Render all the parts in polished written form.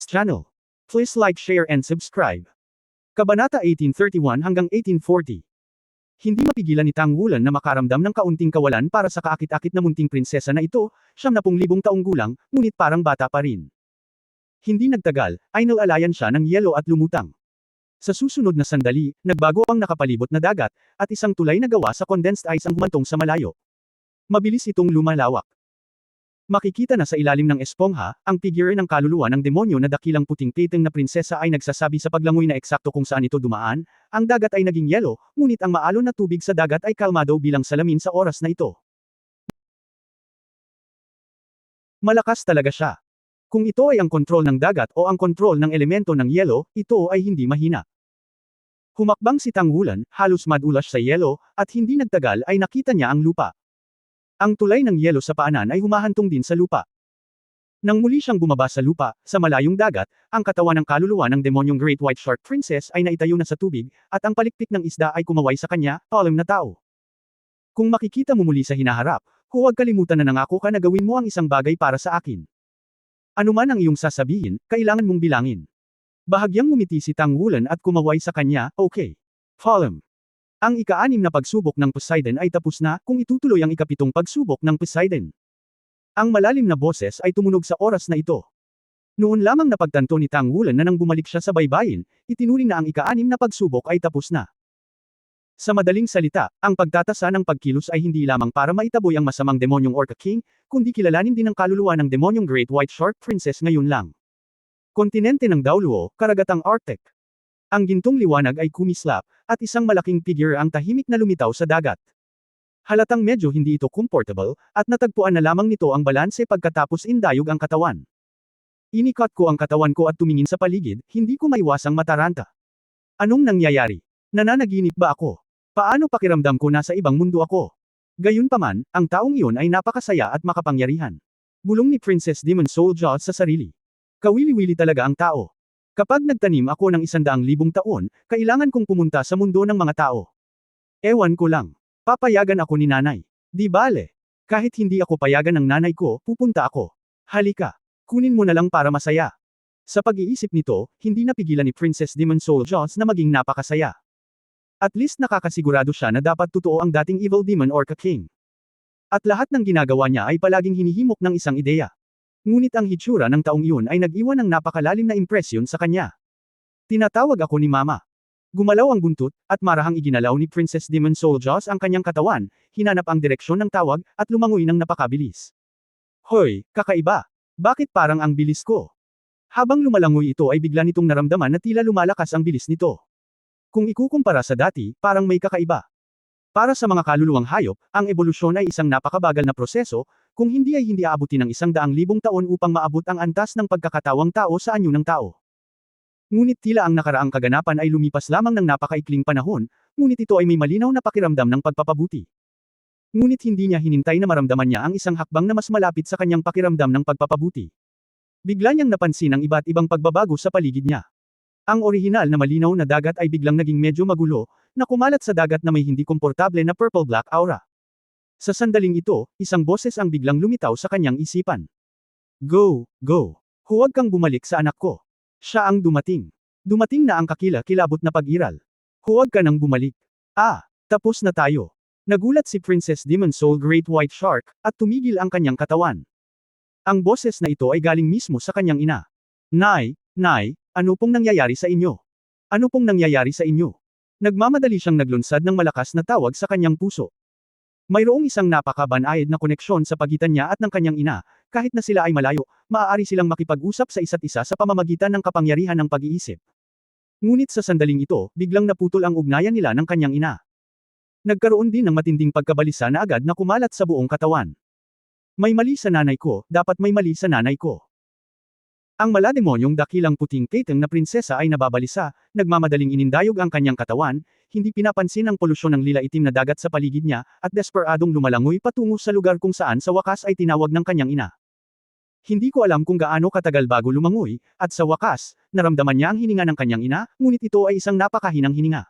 channel. Please like, share and subscribe. Kabanata 1831 hanggang 1840. Hindi mapigilan ni Tang Wulan na makaramdam ng kaunting kawalan para sa kaakit-akit na munting prinsesa na ito, 70,000 taong gulang, ngunit parang bata pa rin. Hindi nagtagal, ay nalalayan siya ng yelo at lumutang. Sa susunod na sandali, nagbago ang nakapalibot na dagat, at isang tulay na gawa sa condensed ice ang humantong sa malayo. Mabilis itong lumalawak. Makikita na sa ilalim ng espongha, ang figure ng kaluluwa ng demonyo na dakilang puting piteng na prinsesa ay nagsasabi sa paglangoy na eksakto kung saan ito dumaan, ang dagat ay naging yelo, ngunit ang maalon na tubig sa dagat ay kalmado bilang salamin sa oras na ito. Malakas talaga siya. Kung ito ay ang kontrol ng dagat o ang kontrol ng elemento ng yelo, ito ay hindi mahina. Humakbang si Tang Wulan, halos madulas sa yelo, at hindi nagtagal ay nakita niya ang lupa. Ang tulay ng yelo sa paanan ay humahantong din sa lupa. Nang muli siyang bumaba sa lupa, sa malayong dagat, ang katawan ng kaluluwa ng demonyong Great White Shark Princess ay naitayo na sa tubig, at ang palikpik ng isda ay kumaway sa kanya, talim na tao. Kung makikita mo muli sa hinaharap, huwag kalimutan na nangako ka na gawin mo ang isang bagay para sa akin. Ano man ang iyong sasabihin, kailangan mong bilangin. Bahagyang ngumiti si Tang Wulan at kumaway sa kanya, okay. Talim. Ang ika-6 na pagsubok ng Poseidon ay tapos na, kung itutuloy ang ika-7 pagsubok ng Poseidon. Ang malalim na boses ay tumunog sa oras na ito. Noon lamang napagtanto ni Tang Wulan na nang bumalik siya sa baybayin, itinuring na ang ika-6 na pagsubok ay tapos na. Sa madaling salita, ang pagtatasa ng pagkilos ay hindi lamang para maitaboy ang masamang demonyong Orca King, kundi kilalanin din ang kaluluwa ng demonyong Great White Shark Princess ngayon lang. Kontinente ng Daoluo, karagatang Arctic. Ang gintong liwanag ay kumislap, at isang malaking figure ang tahimik na lumitaw sa dagat. Halatang medyo hindi ito comfortable, at natagpuan na lamang nito ang balanse pagkatapos indayog ang katawan. Inikat ko ang katawan ko at tumingin sa paligid, hindi ko maiwasang mataranta. Anong nangyayari? Nananaginip ba ako? Paano pakiramdam ko nasa ibang mundo ako? Gayunpaman, ang taong iyon ay napakasaya at makapangyarihan. Bulong ni Princess Demon Soul Jaws sa sarili. Kawili-wili talaga ang tao. Kapag nagtanim ako ng 100,000 taon, kailangan kong pumunta sa mundo ng mga tao. Ewan ko lang. Papayagan ako ni nanay. Di bale. Kahit hindi ako payagan ng nanay ko, pupunta ako. Halika. Kunin mo na lang para masaya. Sa pag-iisip nito, hindi napigilan ni Princess Demon Soul Jaws na maging napakasaya. At least nakakasigurado siya na dapat totoo ang dating Evil Demon Orca King. At lahat ng ginagawa niya ay palaging hinihimok ng isang ideya. Ngunit ang hitsura ng taong iyon ay nag-iwan ng napakalalim na impresyon sa kanya. Tinatawag ako ni Mama. Gumalaw ang buntot, at marahang iginalaw ni Princess Demon Soul Jaws ang kanyang katawan, hinanap ang direksyon ng tawag, at lumangoy ng napakabilis. Hoy, kakaiba! Bakit parang ang bilis ko? Habang lumalangoy ito ay bigla nitong naramdaman na tila lumalakas ang bilis nito. Kung ikukumpara sa dati, parang may kakaiba. Para sa mga kaluluwang hayop, ang ebolusyon ay isang napakabagal na proseso, kung hindi ay hindi aabutin ng 100,000 taon upang maabot ang antas ng pagkakatawang tao sa anyo ng tao. Ngunit tila ang nakaraang kaganapan ay lumipas lamang ng napakaikling panahon, ngunit ito ay may malinaw na pakiramdam ng pagpapabuti. Ngunit hindi niya hinintay na maramdaman niya ang isang hakbang na mas malapit sa kanyang pakiramdam ng pagpapabuti. Bigla niyang napansin ang iba't ibang pagbabago sa paligid niya. Ang orihinal na malinaw na dagat ay biglang naging medyo magulo, na kumalat sa dagat na may hindi komportable na purple-black aura. Sa sandaling ito, isang boses ang biglang lumitaw sa kanyang isipan. Go, go. Huwag kang bumalik sa anak ko. Siya ang dumating. Dumating na ang kakila-kilabot na pag-iral. Huwag ka nang bumalik. Tapos na tayo. Nagulat si Princess Demon Soul Great White Shark, at tumigil ang kanyang katawan. Ang boses na ito ay galing mismo sa kanyang ina. Nay, ano pong nangyayari sa inyo? Ano pong nangyayari sa inyo? Nagmamadali siyang naglunsad ng malakas na tawag sa kanyang puso. Mayroong isang napakabanayad na koneksyon sa pagitan niya at ng kanyang ina, kahit na sila ay malayo, maaari silang makipag-usap sa isa't isa sa pamamagitan ng kapangyarihan ng pag-iisip. Ngunit sa sandaling ito, biglang naputol ang ugnayan nila ng kanyang ina. Nagkaroon din ng matinding pagkabalisa na agad na kumalat sa buong katawan. May mali sa nanay ko, dapat may mali sa nanay ko. Ang malademonyong dakilang puting piteng na prinsesa ay nababalisa, nagmamadaling inindayog ang kanyang katawan, hindi pinapansin ang polusyon ng lila-itim na dagat sa paligid niya, at desperadong lumalangoy patungo sa lugar kung saan sa wakas ay tinawag ng kanyang ina. Hindi ko alam kung gaano katagal bago lumangoy, at sa wakas, naramdaman niya ang hininga ng kanyang ina, ngunit ito ay isang napakahinang hininga.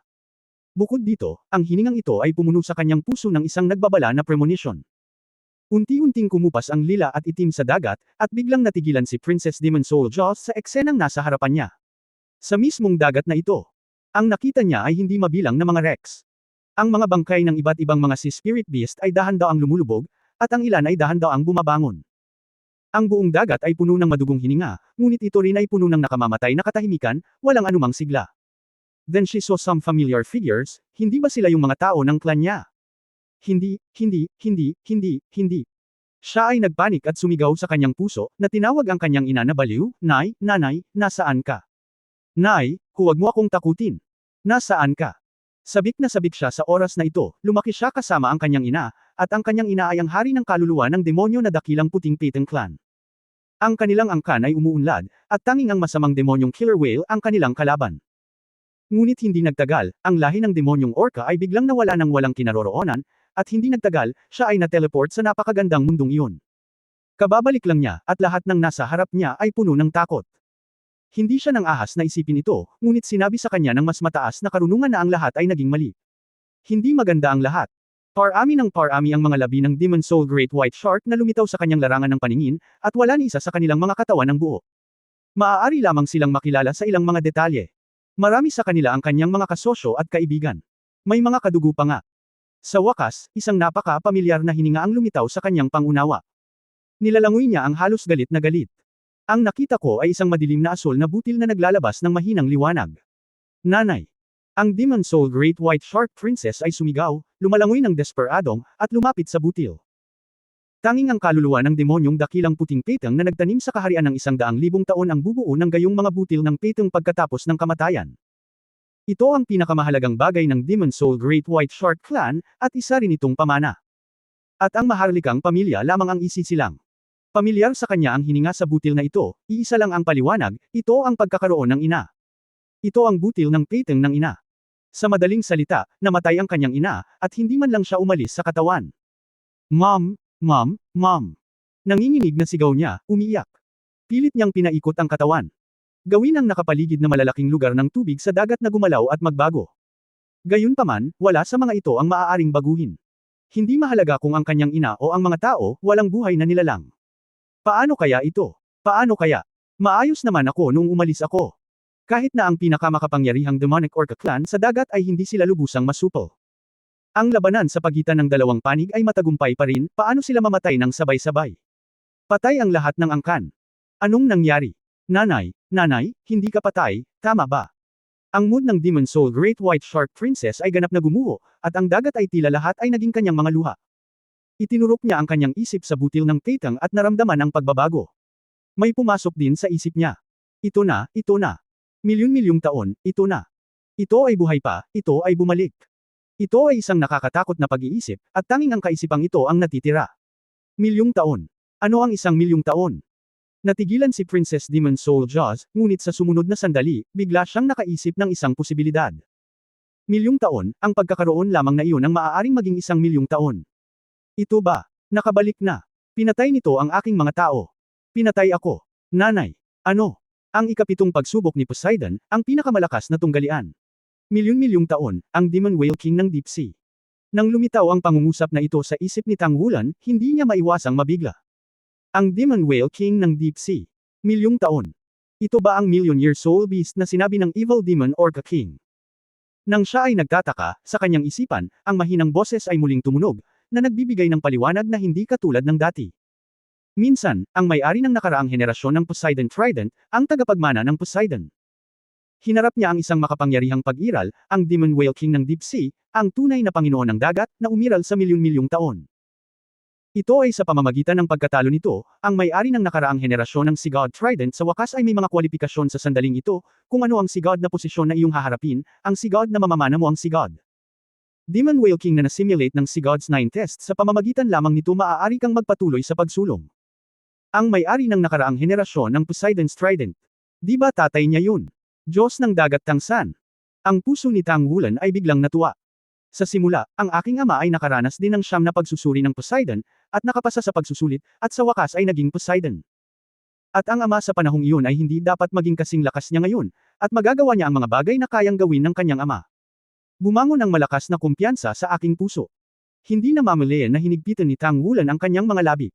Bukod dito, ang hiningang ito ay pumuno sa kanyang puso ng isang nagbabala na premonition. Unti-unting kumupas ang lila at itim sa dagat, at biglang natigilan si Princess Demon Soul Jaws sa eksenang nasa harapan niya. Sa mismong dagat na ito, ang nakita niya ay hindi mabilang na mga Rex. Ang mga bangkay ng iba't ibang mga sea spirit beast ay dahan-daang lumulubog, at ang ilan ay dahan-daang bumabangon. Ang buong dagat ay puno ng madugong hininga, ngunit ito rin ay puno ng nakamamatay na katahimikan, walang anumang sigla. Then she saw some familiar figures, hindi ba sila yung mga tao ng clan niya? Hindi. Siya ay nagpanik at sumigaw sa kanyang puso, na tinawag ang kanyang ina na baliw, Nay, nanay, nasaan ka? Nay, huwag mo akong takutin. Nasaan ka? Sabik na sabik siya sa oras na ito, lumaki siya kasama ang kanyang ina, at ang kanyang ina ay ang hari ng kaluluwa ng demonyo na dakilang puting piteng clan. Ang kanilang angkan ay umuunlad, at tanging ang masamang demonyong killer whale ang kanilang kalaban. Ngunit hindi nagtagal, ang lahi ng demonyong orca ay biglang nawala ng walang kinaroroonan, at hindi nagtagal, siya ay na-teleport sa napakagandang mundong iyon. Kababalik lang niya, at lahat ng nasa harap niya ay puno ng takot. Hindi siya nang ahas na isipin ito, ngunit sinabi sa kanya ng mas mataas na karunungan na ang lahat ay naging mali. Hindi maganda ang lahat. Parami ng parami ang mga labi ng Demon Soul Great White Shark na lumitaw sa kanyang larangan ng paningin, at wala ni isa sa kanilang mga katawan ng buo. Maaari lamang silang makilala sa ilang mga detalye. Marami sa kanila ang kanyang mga kasosyo at kaibigan. May mga kadugo pa nga. Sa wakas, isang napaka-pamilyar na hininga ang lumitaw sa kanyang pangunawa. Nilalangoy niya ang halos galit na galit. Ang nakita ko ay isang madilim na asul na butil na naglalabas ng mahinang liwanag. Nanay. Ang Demon Soul Great White Shark Princess ay sumigaw, lumalangoy ng desperadong, at lumapit sa butil. Tanging ang kaluluwa ng demonyong dakilang puting petang na nagtanim sa kaharian ng 100,000 taon ang bubuo ng gayong mga butil ng petang pagkatapos ng kamatayan. Ito ang pinakamahalagang bagay ng Demon Soul Great White Shark Clan, at isa rin itong pamana. At ang maharlikang pamilya lamang ang isisilang. Pamilyar sa kanya ang hininga sa butil na ito, iisa lang ang paliwanag, ito ang pagkakaroon ng ina. Ito ang butil ng petang ng ina. Sa madaling salita, namatay ang kanyang ina, at hindi man lang siya umalis sa katawan. Mom! Mom! Mom! Nanginginig na sigaw niya, umiiyak. Pilit niyang pinaikot ang katawan. Gawin ang nakapaligid na malalaking lugar ng tubig sa dagat na gumalaw at magbago. Gayunpaman, wala sa mga ito ang maaaring baguhin. Hindi mahalaga kung ang kanyang ina o ang mga tao, walang buhay na nilalang. Paano kaya ito? Paano kaya? Maayos naman ako nung umalis ako. Kahit na ang pinakamakapangyarihang demonic orca clan sa dagat ay hindi sila lubusang masupol. Ang labanan sa pagitan ng dalawang panig ay matagumpay pa rin, paano sila mamatay ng sabay-sabay? Patay ang lahat ng angkan. Anong nangyari? Nanay, hindi ka patay, tama ba? Ang mood ng Demon Soul Great White Shark Princess ay ganap na gumuho, at ang dagat ay tila lahat ay naging kanyang mga luha. Itinurok niya ang kanyang isip sa butil ng petang at naramdaman ang pagbabago. May pumasok din sa isip niya. Ito na. Milyon-milyong taon, ito na. Ito ay buhay pa, ito ay bumalik. Ito ay isang nakakatakot na pag-iisip, at tanging ang kaisipang ito ang natitira. Milyong taon. Ano ang 1,000,000 taon? Natigilan si Princess Demon Soul Jaws, ngunit sa sumunod na sandali, bigla siyang nakaisip ng isang posibilidad. Milyong taon, ang pagkakaroon lamang na iyon ang maaaring maging 1,000,000 taon. Ito ba? Nakabalik na. Pinatay nito ang aking mga tao. Pinatay ako. Nanay. Ano? Ang ikapitong pagsubok ni Poseidon, ang pinakamalakas na tunggalian. Milyon-milyong taon, ang Demon Whale King ng Deep Sea. Nang lumitaw ang pangungusap na ito sa isip ni Tang Wulan, hindi niya maiwasang mabigla. Ang Demon Whale King ng Deep Sea. Milyong taon. Ito ba ang million-year soul beast na sinabi ng Evil Demon Orca King? Nang siya ay nagtataka, sa kanyang isipan, ang mahinang boses ay muling tumunog, na nagbibigay ng paliwanag na hindi katulad ng dati. Minsan, ang may-ari ng nakaraang henerasyon ng Poseidon Trident, ang tagapagmana ng Poseidon. Hinarap niya ang isang makapangyarihang pag-iral, ang Demon Whale King ng Deep Sea, ang tunay na Panginoon ng dagat, na umiral sa milyon-milyong taon. Ito ay sa pamamagitan ng pagkatalo nito, ang may-ari ng nakaraang henerasyon ng Sea God Trident sa wakas ay may mga kwalifikasyon sa sandaling ito, kung ano ang Sea God na posisyon na iyong haharapin, ang Sea God na mamamana mo ang Sea God. Demon Whale King na na-simulate ng Sea God's 9 test sa pamamagitan lamang nito maaari kang magpatuloy sa pagsulong. Ang may-ari ng nakaraang henerasyon ng Poseidon's Trident. Di ba tatay niya yun? Diyos ng dagat tangsan. Ang puso ni Tang Wulan ay biglang natuwa. Sa simula, ang aking ama ay nakaranas din ng 9 na pagsusuri ng Poseidon, at nakapasa sa pagsusulit, at sa wakas ay naging Poseidon. At ang ama sa panahong iyon ay hindi dapat maging kasing lakas niya ngayon, at magagawa niya ang mga bagay na kayang gawin ng kanyang ama. Bumangon ang malakas na kumpiyansa sa aking puso. Hindi namamalayan na hinigpitan ni Tang Wulan ang kanyang mga labi.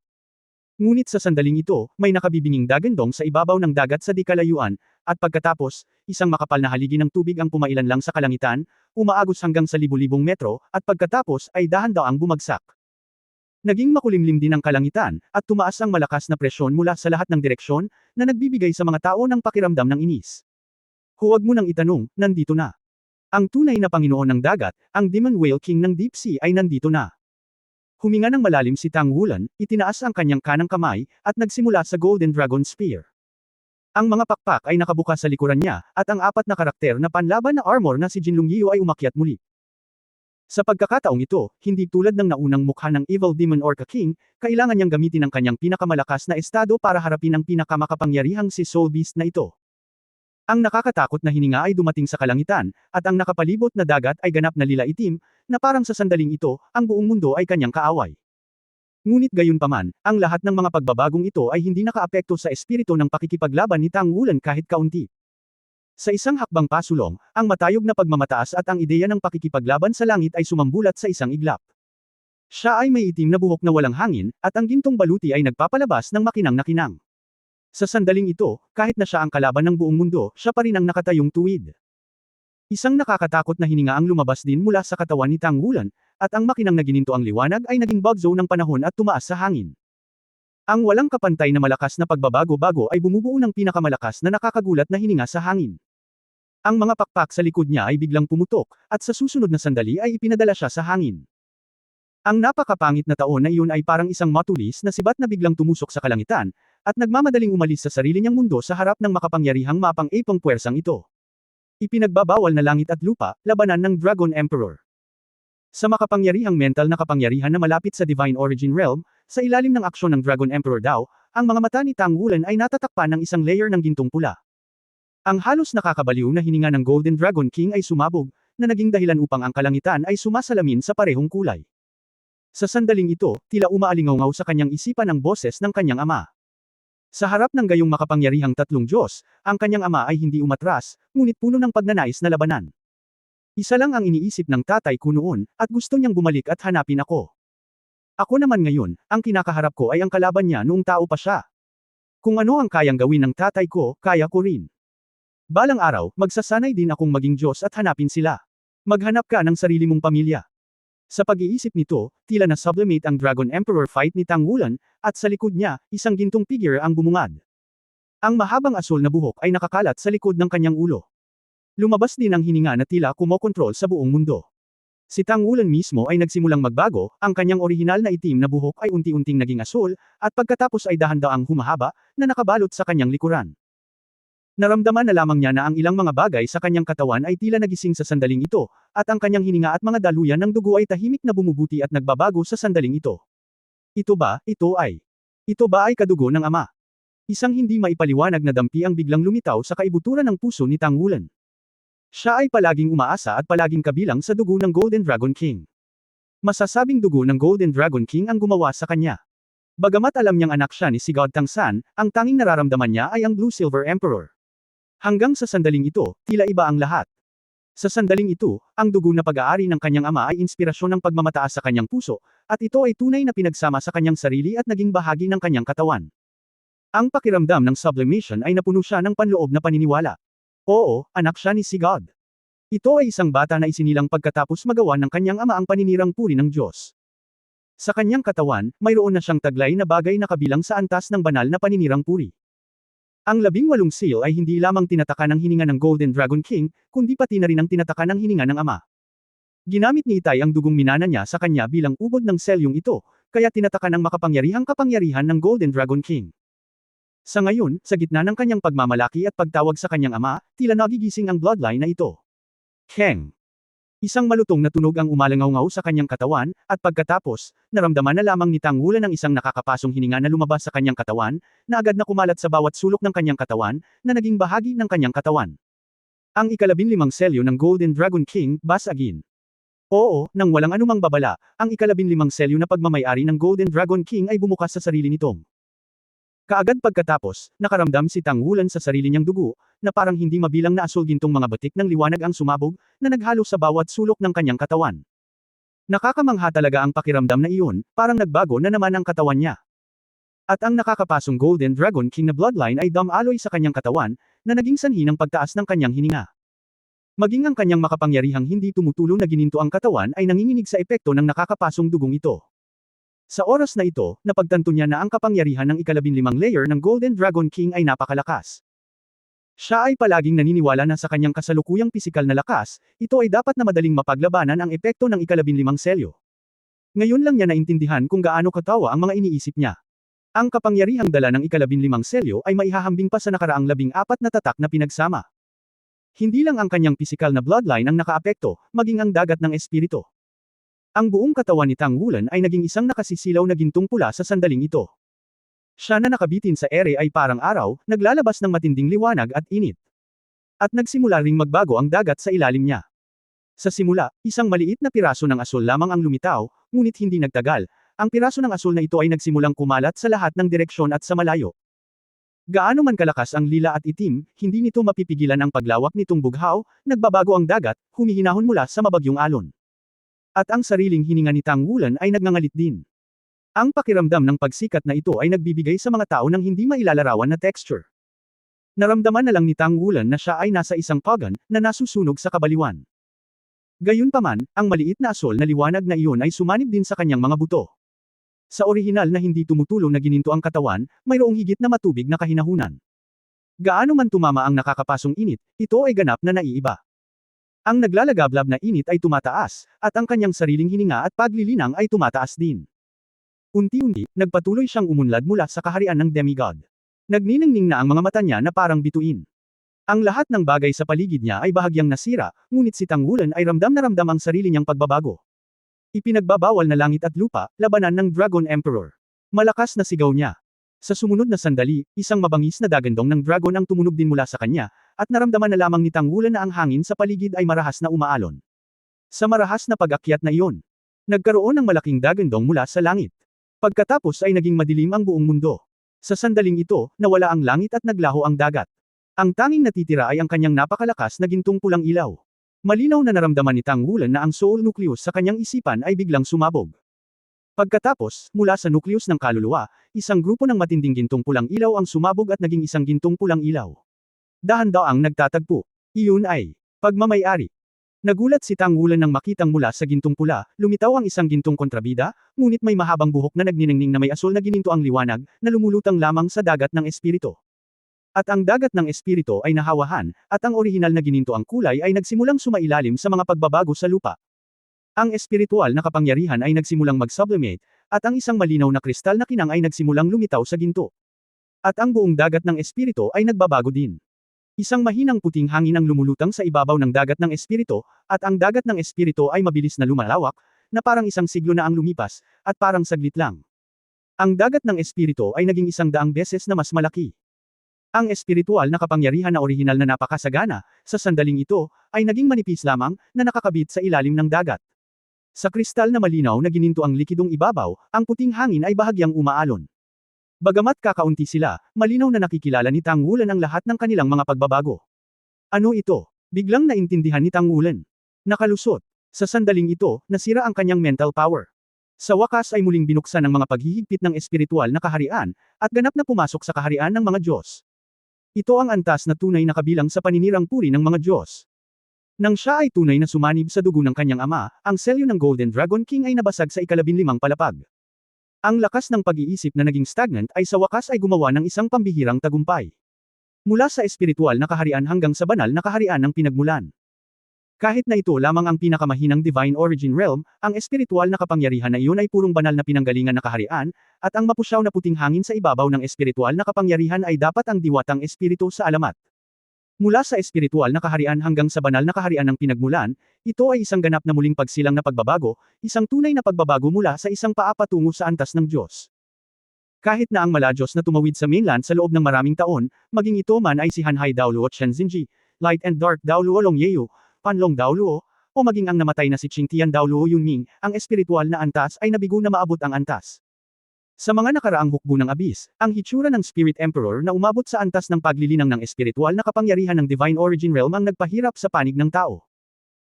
Ngunit sa sandaling ito, may nakabibinging dagandong sa ibabaw ng dagat sa di kalayuan, at pagkatapos, isang makapal na haligi ng tubig ang pumailan lang sa kalangitan, umaagos hanggang sa libu-libong metro, at pagkatapos ay dahan-daang bumagsak. Naging makulimlim din ang kalangitan, at tumaas ang malakas na presyon mula sa lahat ng direksyon, na nagbibigay sa mga tao ng pakiramdam ng inis. Huwag mo nang itanong, nandito na. Ang tunay na Panginoon ng dagat, ang Demon Whale King ng Deep Sea ay nandito na. Huminga ng malalim si Tang Wulan, itinaas ang kanyang kanang kamay, at nagsimula sa Golden Dragon Spear. Ang mga pakpak ay nakabukas sa likuran niya, at ang apat na karakter na panlaban na armor na si Jin Longyu ay umakyat muli. Sa pagkakataong ito, hindi tulad ng naunang mukha ng Evil Demon Orca King, kailangan niyang gamitin ang kanyang pinakamalakas na estado para harapin ang pinakamakapangyarihang si Soul Beast na ito. Ang nakakatakot na hininga ay dumating sa kalangitan, at ang nakapalibot na dagat ay ganap na lila itim, na parang sa sandaling ito, ang buong mundo ay kanyang kaaway. Ngunit gayunpaman, ang lahat ng mga pagbabagong ito ay hindi nakaapekto sa espiritu ng pakikipaglaban ni Tang Wulan kahit kaunti. Sa isang hakbang pasulong, ang matayog na pagmamataas at ang ideya ng pakikipaglaban sa langit ay sumambulat sa isang iglap. Siya ay may itim na buhok na walang hangin, at ang gintong baluti ay nagpapalabas ng makinang na kinang. Sa sandaling ito, kahit na siya ang kalaban ng buong mundo, siya pa rin ang nakatayong tuwid. Isang nakakatakot na hininga ang lumabas din mula sa katawan ni Tang Wulan, at ang makinang na gininto ang liwanag ay naging bugzo ng panahon at tumaas sa hangin. Ang walang kapantay na malakas na pagbabago-bago ay bumubuo ng pinakamalakas na nakakagulat na hininga sa hangin. Ang mga pakpak sa likod niya ay biglang pumutok, at sa susunod na sandali ay ipinadala siya sa hangin. Ang napakapangit na taon na iyon ay parang isang matulis na sibat na biglang tumusok sa kalangitan, at nagmamadaling umalis sa sarili niyang mundo sa harap ng makapangyarihang mapang-ipong puwersang ito. Ipinagbabawal na langit at lupa, labanan ng Dragon Emperor. Sa makapangyarihang mental na kapangyarihan na malapit sa Divine Origin Realm, sa ilalim ng aksyon ng Dragon Emperor daw, ang mga mata ni Tang Wulan ay natatakpan ng isang layer ng gintong pula. Ang halos nakakabaliw na hininga ng Golden Dragon King ay sumabog, na naging dahilan upang ang kalangitan ay sumasalamin sa parehong kulay. Sa sandaling ito, tila umaalingaw sa kanyang isipan ang boses ng kanyang ama. Sa harap ng gayong makapangyarihang tatlong Diyos, ang kanyang ama ay hindi umatras, ngunit puno ng pagnanais na labanan. Isa lang ang iniisip ng tatay ko noon, at gusto niyang bumalik at hanapin ako. Ako naman ngayon, ang kinakaharap ko ay ang kalaban niya noong tao pa siya. Kung ano ang kayang gawin ng tatay ko, kaya ko rin. Balang araw, magsasanay din akong maging Diyos at hanapin sila. Maghanap ka ng sarili mong pamilya. Sa pag-iisip nito, tila na sublimate ang Dragon Emperor fight ni Tang Wulan, at sa likod niya, isang gintong figure ang bumungad. Ang mahabang asul na buhok ay nakakalat sa likod ng kanyang ulo. Lumabas din ang hininga na tila kumokontrol sa buong mundo. Si Tang Wulan mismo ay nagsimulang magbago, ang kanyang orihinal na itim na buhok ay unti-unting naging asul, at pagkatapos ay dahan-daang humahaba, na nakabalot sa kanyang likuran. Naramdaman na lamang niya na ang ilang mga bagay sa kanyang katawan ay tila nagising sa sandaling ito, at ang kanyang hininga at mga daluyan ng dugo ay tahimik na bumubuti at nagbabago sa sandaling ito. Ito ba ay kadugo ng ama? Isang hindi maipaliwanag na dampi ang biglang lumitaw sa kaibuturan ng puso ni Tang Wulan. Siya ay palaging umaasa at palaging kabilang sa dugo ng Golden Dragon King. Masasabing dugo ng Golden Dragon King ang gumawa sa kanya. Bagamat alam niyang anak siya ni si God Tang San, ang tanging nararamdaman niya ay ang Blue Silver Emperor. Hanggang sa sandaling ito, tila iba ang lahat. Sa sandaling ito, ang dugo na pag-aari ng kanyang ama ay inspirasyon ng pagmamataas sa kanyang puso, at ito ay tunay na pinagsama sa kanyang sarili at naging bahagi ng kanyang katawan. Ang pakiramdam ng sublimation ay napuno siya ng panloob na paniniwala. Oo, anak siya ni si God. Ito ay isang bata na isinilang pagkatapos magawa ng kanyang ama ang paninirang puri ng Diyos. Sa kanyang katawan, mayroon na siyang taglay na bagay na kabilang sa antas ng banal na paninirang puri. Ang 18 seal ay hindi lamang tinataka ng hininga ng Golden Dragon King, kundi pati na rin ang tinataka ng hininga ng ama. Ginamit ni Itay ang dugong minana niya sa kanya bilang ubod ng selyong ito, kaya tinataka ng makapangyarihang kapangyarihan ng Golden Dragon King. Sa ngayon, sa gitna ng kanyang pagmamalaki at pagtawag sa kanyang ama, tila nagigising ang bloodline na ito. Keng. Isang malutong na tunog ang umalangaw-ngaw sa kanyang katawan, at pagkatapos, naramdaman na lamang ni Tang Wulan ang isang nakakapasong hininga na lumabas sa kanyang katawan, na agad na kumalat sa bawat sulok ng kanyang katawan, na naging bahagi ng kanyang katawan. Ang 15 selyo ng Golden Dragon King, basagin. Oo, nang walang anumang babala, ang 15 selyo na pagmamayari ng Golden Dragon King ay bumukas sa sarili nitong. Kaagad pagkatapos, nakaramdam si Tang Wulan sa sarili niyang dugo, na parang hindi mabilang na asul gintong mga batik ng liwanag ang sumabog, na naghalo sa bawat sulok ng kanyang katawan. Nakakamangha talaga ang pakiramdam na iyon, parang nagbago na naman ang katawan niya. At ang nakakapasong Golden Dragon King na bloodline ay dumaloy sa kanyang katawan, na naging sanhi ng pagtaas ng kanyang hininga. Maging ang kanyang makapangyarihang hindi tumutulo na gininto ang katawan ay nanginginig sa epekto ng nakakapasong dugong ito. Sa oras na ito, napagtanto niya na ang kapangyarihan ng ika-15 layer ng Golden Dragon King ay napakalakas. Siya ay palaging naniniwala na sa kanyang kasalukuyang pisikal na lakas, ito ay dapat na madaling mapaglabanan ang epekto ng ika-15 selyo. Ngayon lang niya naintindihan kung gaano katawa ang mga iniisip niya. Ang kapangyarihang dala ng ika-15 selyo ay maihahambing pa sa nakaraang 14 na tatak na pinagsama. Hindi lang ang kanyang pisikal na bloodline ang nakaapekto, maging ang dagat ng espiritu. Ang buong katawan ni Tang Wulan ay naging isang nakasisilaw na gintong pula sa sandaling ito. Siya na nakabitin sa ere ay parang araw, naglalabas ng matinding liwanag at init. At nagsimula ring magbago ang dagat sa ilalim niya. Sa simula, isang maliit na piraso ng asul lamang ang lumitaw, ngunit hindi nagtagal. Ang piraso ng asul na ito ay nagsimulang kumalat sa lahat ng direksyon at sa malayo. Gaano man kalakas ang lila at itim, hindi nito mapipigilan ang paglawak nitong bughaw, nagbabago ang dagat, humihinahon mula sa mabagyong alon. At ang sariling hininga ni Tang Wulan ay nagngangalit din. Ang pakiramdam ng pagsikat na ito ay nagbibigay sa mga tao ng hindi mailalarawan na texture. Naramdaman na lang ni Tang Wulan na siya ay nasa isang pagan, na nasusunog sa kabaliwan. Gayunpaman, ang maliit na asul na liwanag na iyon ay sumanib din sa kanyang mga buto. Sa orihinal na hindi tumutulong na gininto ang katawan, mayroong higit na matubig na kahinahunan. Gaano man tumama ang nakakapasong init, ito ay ganap na naiiba. Ang naglalagablab na init ay tumataas, at ang kanyang sariling hininga at paglilinang ay tumataas din. Unti-unti, nagpatuloy siyang umunlad mula sa kaharian ng demigod. Nagniningning na ang mga mata niya na parang bituin. Ang lahat ng bagay sa paligid niya ay bahagyang nasira, ngunit si Tang Wulan ay ramdam na ramdam ang sarili niyang pagbabago. Ipinagbabawal na langit at lupa, labanan ng Dragon Emperor. Malakas na sigaw niya. Sa sumunod na sandali, isang mabangis na dagandong ng dragon ang tumunog din mula sa kanya, at naramdaman na lamang ni Tang Wulan na ang hangin sa paligid ay marahas na umaalon. Sa marahas na pag-akyat na iyon, nagkaroon ng malaking dagandong mula sa langit. Pagkatapos ay naging madilim ang buong mundo. Sa sandaling ito, nawala ang langit at naglaho ang dagat. Ang tanging natitira ay ang kanyang napakalakas na gintong pulang ilaw. Malinaw na naramdaman ni Tang Wulan na ang soul nucleus sa kanyang isipan ay biglang sumabog. Pagkatapos, mula sa nucleus ng kaluluwa, isang grupo ng matinding gintong pulang ilaw ang sumabog at naging isang gintong pulang ilaw. Dahan-daang nagtatagpo. Iyon ay pagmamay-ari. Nagulat si Tang Wulan nang makitang mula sa gintong pula, lumitaw ang isang gintong kontrabida, ngunit may mahabang buhok na nagniningning na may asul na gininto ang liwanag, na lumulutang lamang sa dagat ng espiritu. At ang dagat ng espiritu ay nahawahan, at ang orihinal na gininto ang kulay ay nagsimulang sumailalim sa mga pagbabago sa lupa. Ang espiritual na kapangyarihan ay nagsimulang mag-sublimate, at ang isang malinaw na kristal na kinang ay nagsimulang lumitaw sa ginto. At ang buong dagat ng espiritu ay nagbabago din. Isang mahinang puting hangin ang lumulutang sa ibabaw ng dagat ng espiritu, at ang dagat ng espiritu ay mabilis na lumalawak, na parang isang siglo na ang lumipas, at parang saglit lang. Ang dagat ng espiritu ay naging 100 beses na mas malaki. Ang espiritual na kapangyarihan na orihinal na napakasagana, sa sandaling ito, ay naging manipis lamang, na nakakabit sa ilalim ng dagat. Sa kristal na malinaw na gininto ang likidong ibabaw, ang puting hangin ay bahagyang umaalon. Bagamat kakaunti sila, malinaw na nakikilala ni Tang Wulan ang lahat ng kanilang mga pagbabago. Ano ito? Biglang naintindihan ni Tang Wulan. Nakalusot. Sa sandaling ito, nasira ang kanyang mental power. Sa wakas ay muling binuksan ang mga paghihigpit ng espiritual na kaharian, at ganap na pumasok sa kaharian ng mga Diyos. Ito ang antas na tunay na kabilang sa paninirang puri ng mga Diyos. Nang siya ay tunay na sumanib sa dugo ng kanyang ama, ang selyo ng Golden Dragon King ay nabasag sa ika-15 palapag. Ang lakas ng pag-iisip na naging stagnant ay sa wakas ay gumawa ng isang pambihirang tagumpay. Mula sa espiritual na kaharian hanggang sa banal na kaharian ng pinagmulan. Kahit na ito lamang ang pinakamahinang divine origin realm, ang espiritual na kapangyarihan na iyon ay purong banal na pinanggalingan na kaharian, at ang mapusyaw na puting hangin sa ibabaw ng espiritual na kapangyarihan ay dapat ang diwatang espiritu sa alamat. Mula sa espiritual na kaharian hanggang sa banal na kaharian ng pinagmulan, ito ay isang ganap na muling pagsilang na pagbabago, isang tunay na pagbabago mula sa isang paa patungo sa antas ng Diyos. Kahit na ang mala-Diyos na tumawid sa mainland sa loob ng maraming taon, maging ito man ay si Hanhai Daoluo Chenzinji, Light and Dark Daoluo Longyeyu, Panlong Daoluo, o maging ang namatay na si Qingtian Daoluo Yunming, ang espiritual na antas ay nabigo na maabot ang antas. Sa mga nakaraang hukbo ng abis, ang hitsura ng Spirit Emperor na umabot sa antas ng paglilinang ng espiritual na kapangyarihan ng Divine Origin Realm ang nagpahirap sa panig ng tao.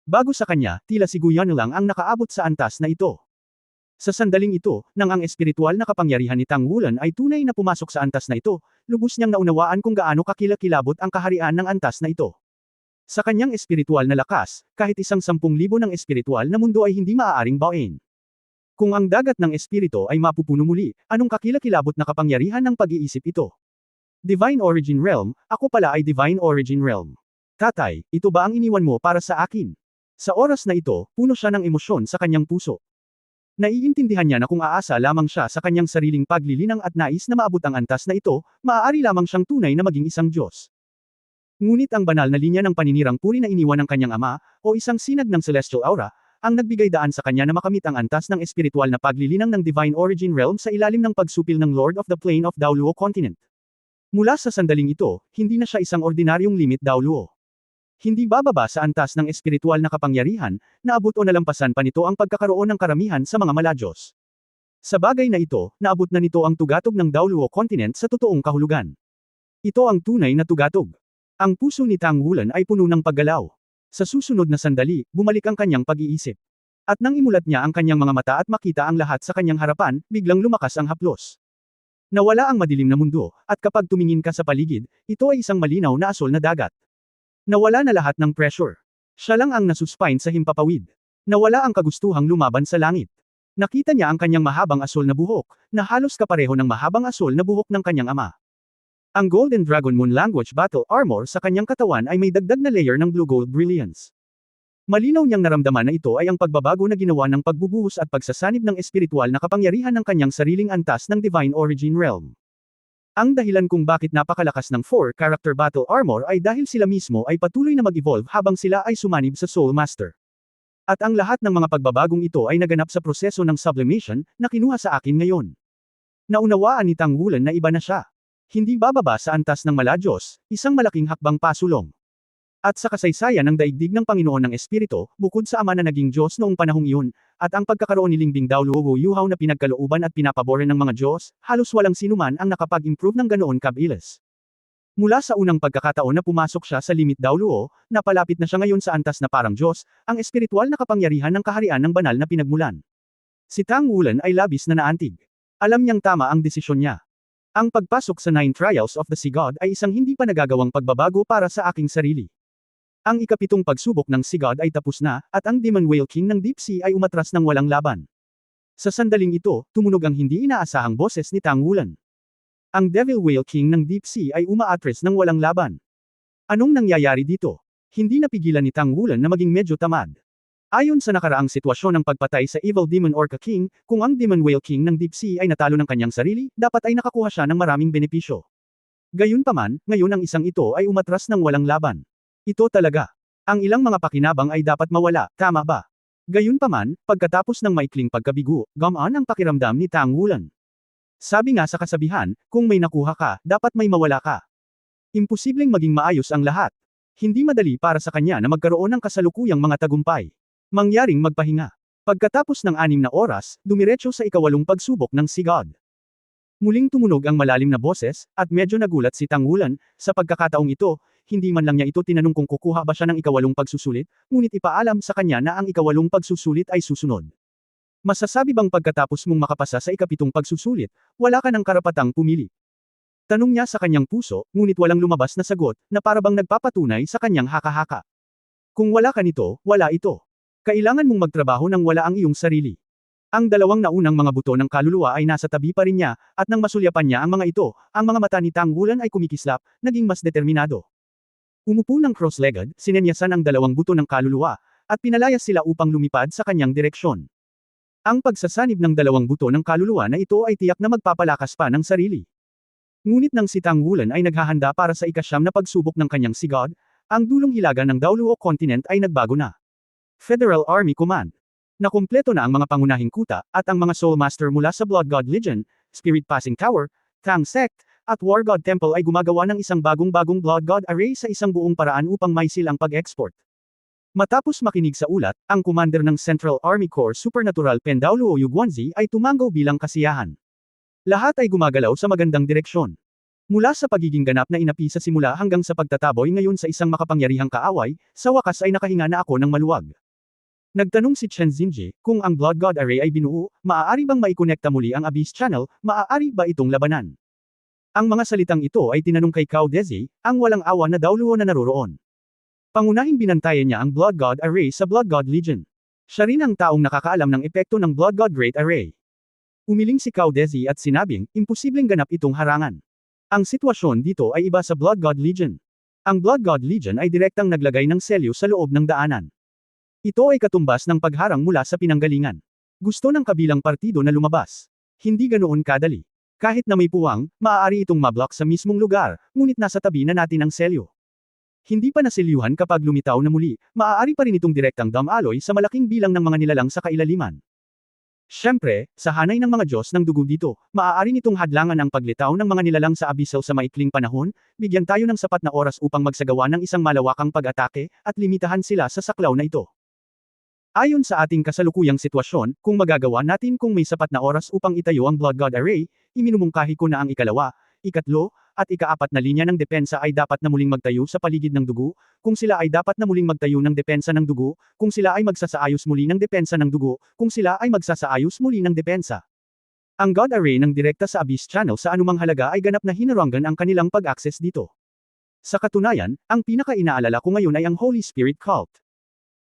Bago sa kanya, tila si Guyan lang ang nakaabot sa antas na ito. Sa sandaling ito, nang ang espiritual na kapangyarihan ni Tang Wulan ay tunay na pumasok sa antas na ito, lubos niyang naunawaan kung gaano kakilakilabot ang kaharian ng antas na ito. Sa kanyang espiritual na lakas, kahit 10,000 ng espiritual na mundo ay hindi maaaring bawain. Kung ang dagat ng espiritu ay mapupuno muli, anong kakilakilabot na kapangyarihan ng pag-iisip ito? Divine Origin Realm, ako pala ay Divine Origin Realm. Tatay, ito ba ang iniwan mo para sa akin? Sa oras na ito, puno siya ng emosyon sa kanyang puso. Naiintindihan niya na kung aasa lamang siya sa kanyang sariling paglilinang at nais na maabot ang antas na ito, maaari lamang siyang tunay na maging isang Diyos. Ngunit ang banal na linya ng paninirang puri na iniwan ng kanyang ama, o isang sinag ng celestial aura, ang nagbigay daan sa kanya na makamit ang antas ng espiritual na paglilinang ng Divine Origin Realm sa ilalim ng pagsupil ng Lord of the Plane of Daoluo Continent. Mula sa sandaling ito, hindi na siya isang ordinaryong limit Daoluo. Hindi bababa sa antas ng espiritual na kapangyarihan, naabot o nalampasan pa nito ang pagkakaroon ng karamihan sa mga maladyos. Sa bagay na ito, naabot na nito ang tugatog ng Daoluo Continent sa totoong kahulugan. Ito ang tunay na tugatog. Ang puso ni Tang Wulan ay puno ng paggalaw. Sa susunod na sandali, bumalik ang kanyang pag-iisip. At nang imulat niya ang kanyang mga mata at makita ang lahat sa kanyang harapan, biglang lumakas ang haplos. Nawala ang madilim na mundo, at kapag tumingin ka sa paligid, ito ay isang malinaw na asol na dagat. Nawala na lahat ng pressure. Siya lang ang nasuspine sa himpapawid. Nawala ang kagustuhang lumaban sa langit. Nakita niya ang kanyang mahabang asol na buhok, na halos kapareho ng mahabang asol na buhok ng kanyang ama. Ang Golden Dragon Moon Language Battle Armor sa kanyang katawan ay may dagdag na layer ng blue gold brilliance. Malinaw niyang naramdaman na ito ay ang pagbabago na ginawa ng pagbubuhos at pagsasanib ng espiritual na kapangyarihan ng kanyang sariling antas ng Divine Origin Realm. Ang dahilan kung bakit napakalakas ng 4-character battle armor ay dahil sila mismo ay patuloy na mag-evolve habang sila ay sumanib sa Soul Master. At ang lahat ng mga pagbabagong ito ay naganap sa proseso ng sublimation na kinuha sa akin ngayon. Naunawaan ni Tang Wulan na iba na siya. Hindi bababa sa antas ng maladyos, isang malaking hakbang pasulong. At sa kasaysayan ng daigdig ng Panginoon ng Espiritu, bukod sa Ama na naging Diyos noong panahong iyon, at ang pagkakaroon ni Lingbing Daoluo Yuhaw na pinagkalooban at pinapaboran ng mga Diyos, halos walang sinuman ang nakapag-improve ng ganoon kabilis. Mula sa unang pagkakataon na pumasok siya sa limit Daoluo, napalapit na siya ngayon sa antas na parang Diyos, ang espiritual na kapangyarihan ng kaharian ng banal na pinagmulan. Si Tang Wulan ay labis na naantig. Alam niyang tama ang desisyon niya. Ang pagpasok sa 9 Trials of the Sea God ay isang hindi pa nagagawang pagbabago para sa aking sarili. Ang ikapitong pagsubok ng Sea God ay tapos na, at ang Demon Whale King ng Deep Sea ay umatras ng walang laban. Sa sandaling ito, tumunog ang hindi inaasahang boses ni Tang Wulan. Ang Devil Whale King ng Deep Sea ay umaatres ng walang laban. Anong nangyayari dito? Hindi napigilan ni Tang Wulan na maging medyo tamad. Ayon sa nakaraang sitwasyon ng pagpatay sa Evil Demon Orca King, kung ang Demon Whale King ng Deep Sea ay natalo ng kanyang sarili, dapat ay nakakuha siya ng maraming benepisyo. Gayunpaman, ngayon ang isang ito ay umatras ng walang laban. Ito talaga. Ang ilang mga pakinabang ay dapat mawala, tama ba? Gayunpaman, pagkatapos ng maikling pagkabigo, gumaan ang pakiramdam ni Tang Wulan. Sabi nga sa kasabihan, kung may nakuha ka, dapat may mawala ka. Imposibleng maging maayos ang lahat. Hindi madali para sa kanya na magkaroon ng kasalukuyang mga tagumpay. Mangyaring magpahinga. Pagkatapos ng 6 na oras, dumiretso sa ikawalong pagsubok ng Sea God. Muling tumunog ang malalim na boses, at medyo nagulat si Tang Wulan, sa pagkakataong ito, hindi man lang niya ito tinanong kung kukuha ba siya ng ikawalong pagsusulit, ngunit ipaalam sa kanya na ang ikawalong pagsusulit ay susunod. Masasabi bang pagkatapos mong makapasa sa ikapitong pagsusulit, wala ka ng karapatang pumili? Tanong niya sa kanyang puso, ngunit walang lumabas na sagot, na parabang nagpapatunay sa kanyang haka-haka. Kung wala ka nito, wala ito. Kailangan mong magtrabaho nang wala ang iyong sarili. Ang dalawang naunang mga buto ng kaluluwa ay nasa tabi pa rin niya, at nang masulyapan niya ang mga ito, ang mga mata ni Tang Wulan ay kumikislap, naging mas determinado. Umupo ng cross-legged, sinenyasan ang dalawang buto ng kaluluwa, at pinalayas sila upang lumipad sa kanyang direksyon. Ang pagsasanib ng dalawang buto ng kaluluwa na ito ay tiyak na magpapalakas pa ng sarili. Ngunit nang si Tang Wulan ay naghahanda para sa ikasyam na pagsubok ng kanyang Sea God, ang dulong hilaga ng Daoluo Continent ay nagbago na. Federal Army Command. Nakumpleto na ang mga pangunahing kuta, at ang mga Soul Master mula sa Blood God Legion, Spirit Passing Tower, Tang Sect, at War God Temple ay gumagawa ng isang bagong Blood God Array sa isang buong paraan upang maisil ang pag-export. Matapos makinig sa ulat, ang commander ng Central Army Corps Supernatural Pen Daoluo Yuguanzi ay tumanggaw bilang kasiyahan. Lahat ay gumagalaw sa magandang direksyon. Mula sa pagiging ganap na inapi sa simula hanggang sa pagtataboy ngayon sa isang makapangyarihang kaaway, sa wakas ay nakahinga na ako ng maluwag. Nagtanong si Chen Xinji, kung ang Blood God Array ay binuo, maaari bang maikonekta muli ang Abyss Channel, maaari ba itong labanan? Ang mga salitang ito ay tinanong kay Cao Dezi, ang walang awa na Daoluo na naroroon. Pangunahing binantayan niya ang Blood God Array sa Blood God Legion. Siya rin ang taong nakakaalam ng epekto ng Blood God Great Array. Umiling si Cao Dezi at sinabing, imposibleng ganap itong harangan. Ang sitwasyon dito ay iba sa Blood God Legion. Ang Blood God Legion ay direktang naglagay ng selyo sa loob ng daanan. Ito ay katumbas ng pagharang mula sa pinanggalingan. Gusto ng kabilang partido na lumabas. Hindi ganoon kadali. Kahit na may puwang, maaari itong mablock sa mismong lugar, ngunit nasa tabi na natin ang selyo. Hindi pa naselyuhan kapag lumitaw na muli, maaari pa rin itong direktang damaloy sa malaking bilang ng mga nilalang sa kailaliman. Siyempre, sa hanay ng mga Diyos ng dugo dito, maaari nitong hadlangan ang paglitaw ng mga nilalang sa abyssal sa maikling panahon, bigyan tayo ng sapat na oras upang magsagawa ng isang malawakang pag-atake, at limitahan sila sa saklaw na ito. Ayon sa ating kasalukuyang sitwasyon, kung magagawa natin kung may sapat na oras upang itayo ang Blood God Array, iminumungkahi ko na ang ikalawa, ikatlo, at ikaapat na linya ng depensa ay dapat na muling magtayo sa paligid ng dugo, kung sila ay dapat na muling magtayo ng depensa ng dugo, kung sila ay magsasaayos muli ng depensa ng dugo, kung sila ay magsasaayos muli ng depensa. Ang God Array ng direkta sa Abyss Channel sa anumang halaga ay ganap na hinarangan ang kanilang pag-access dito. Sa katunayan, ang pinaka-inaalala ko ngayon ay ang Holy Spirit Cult.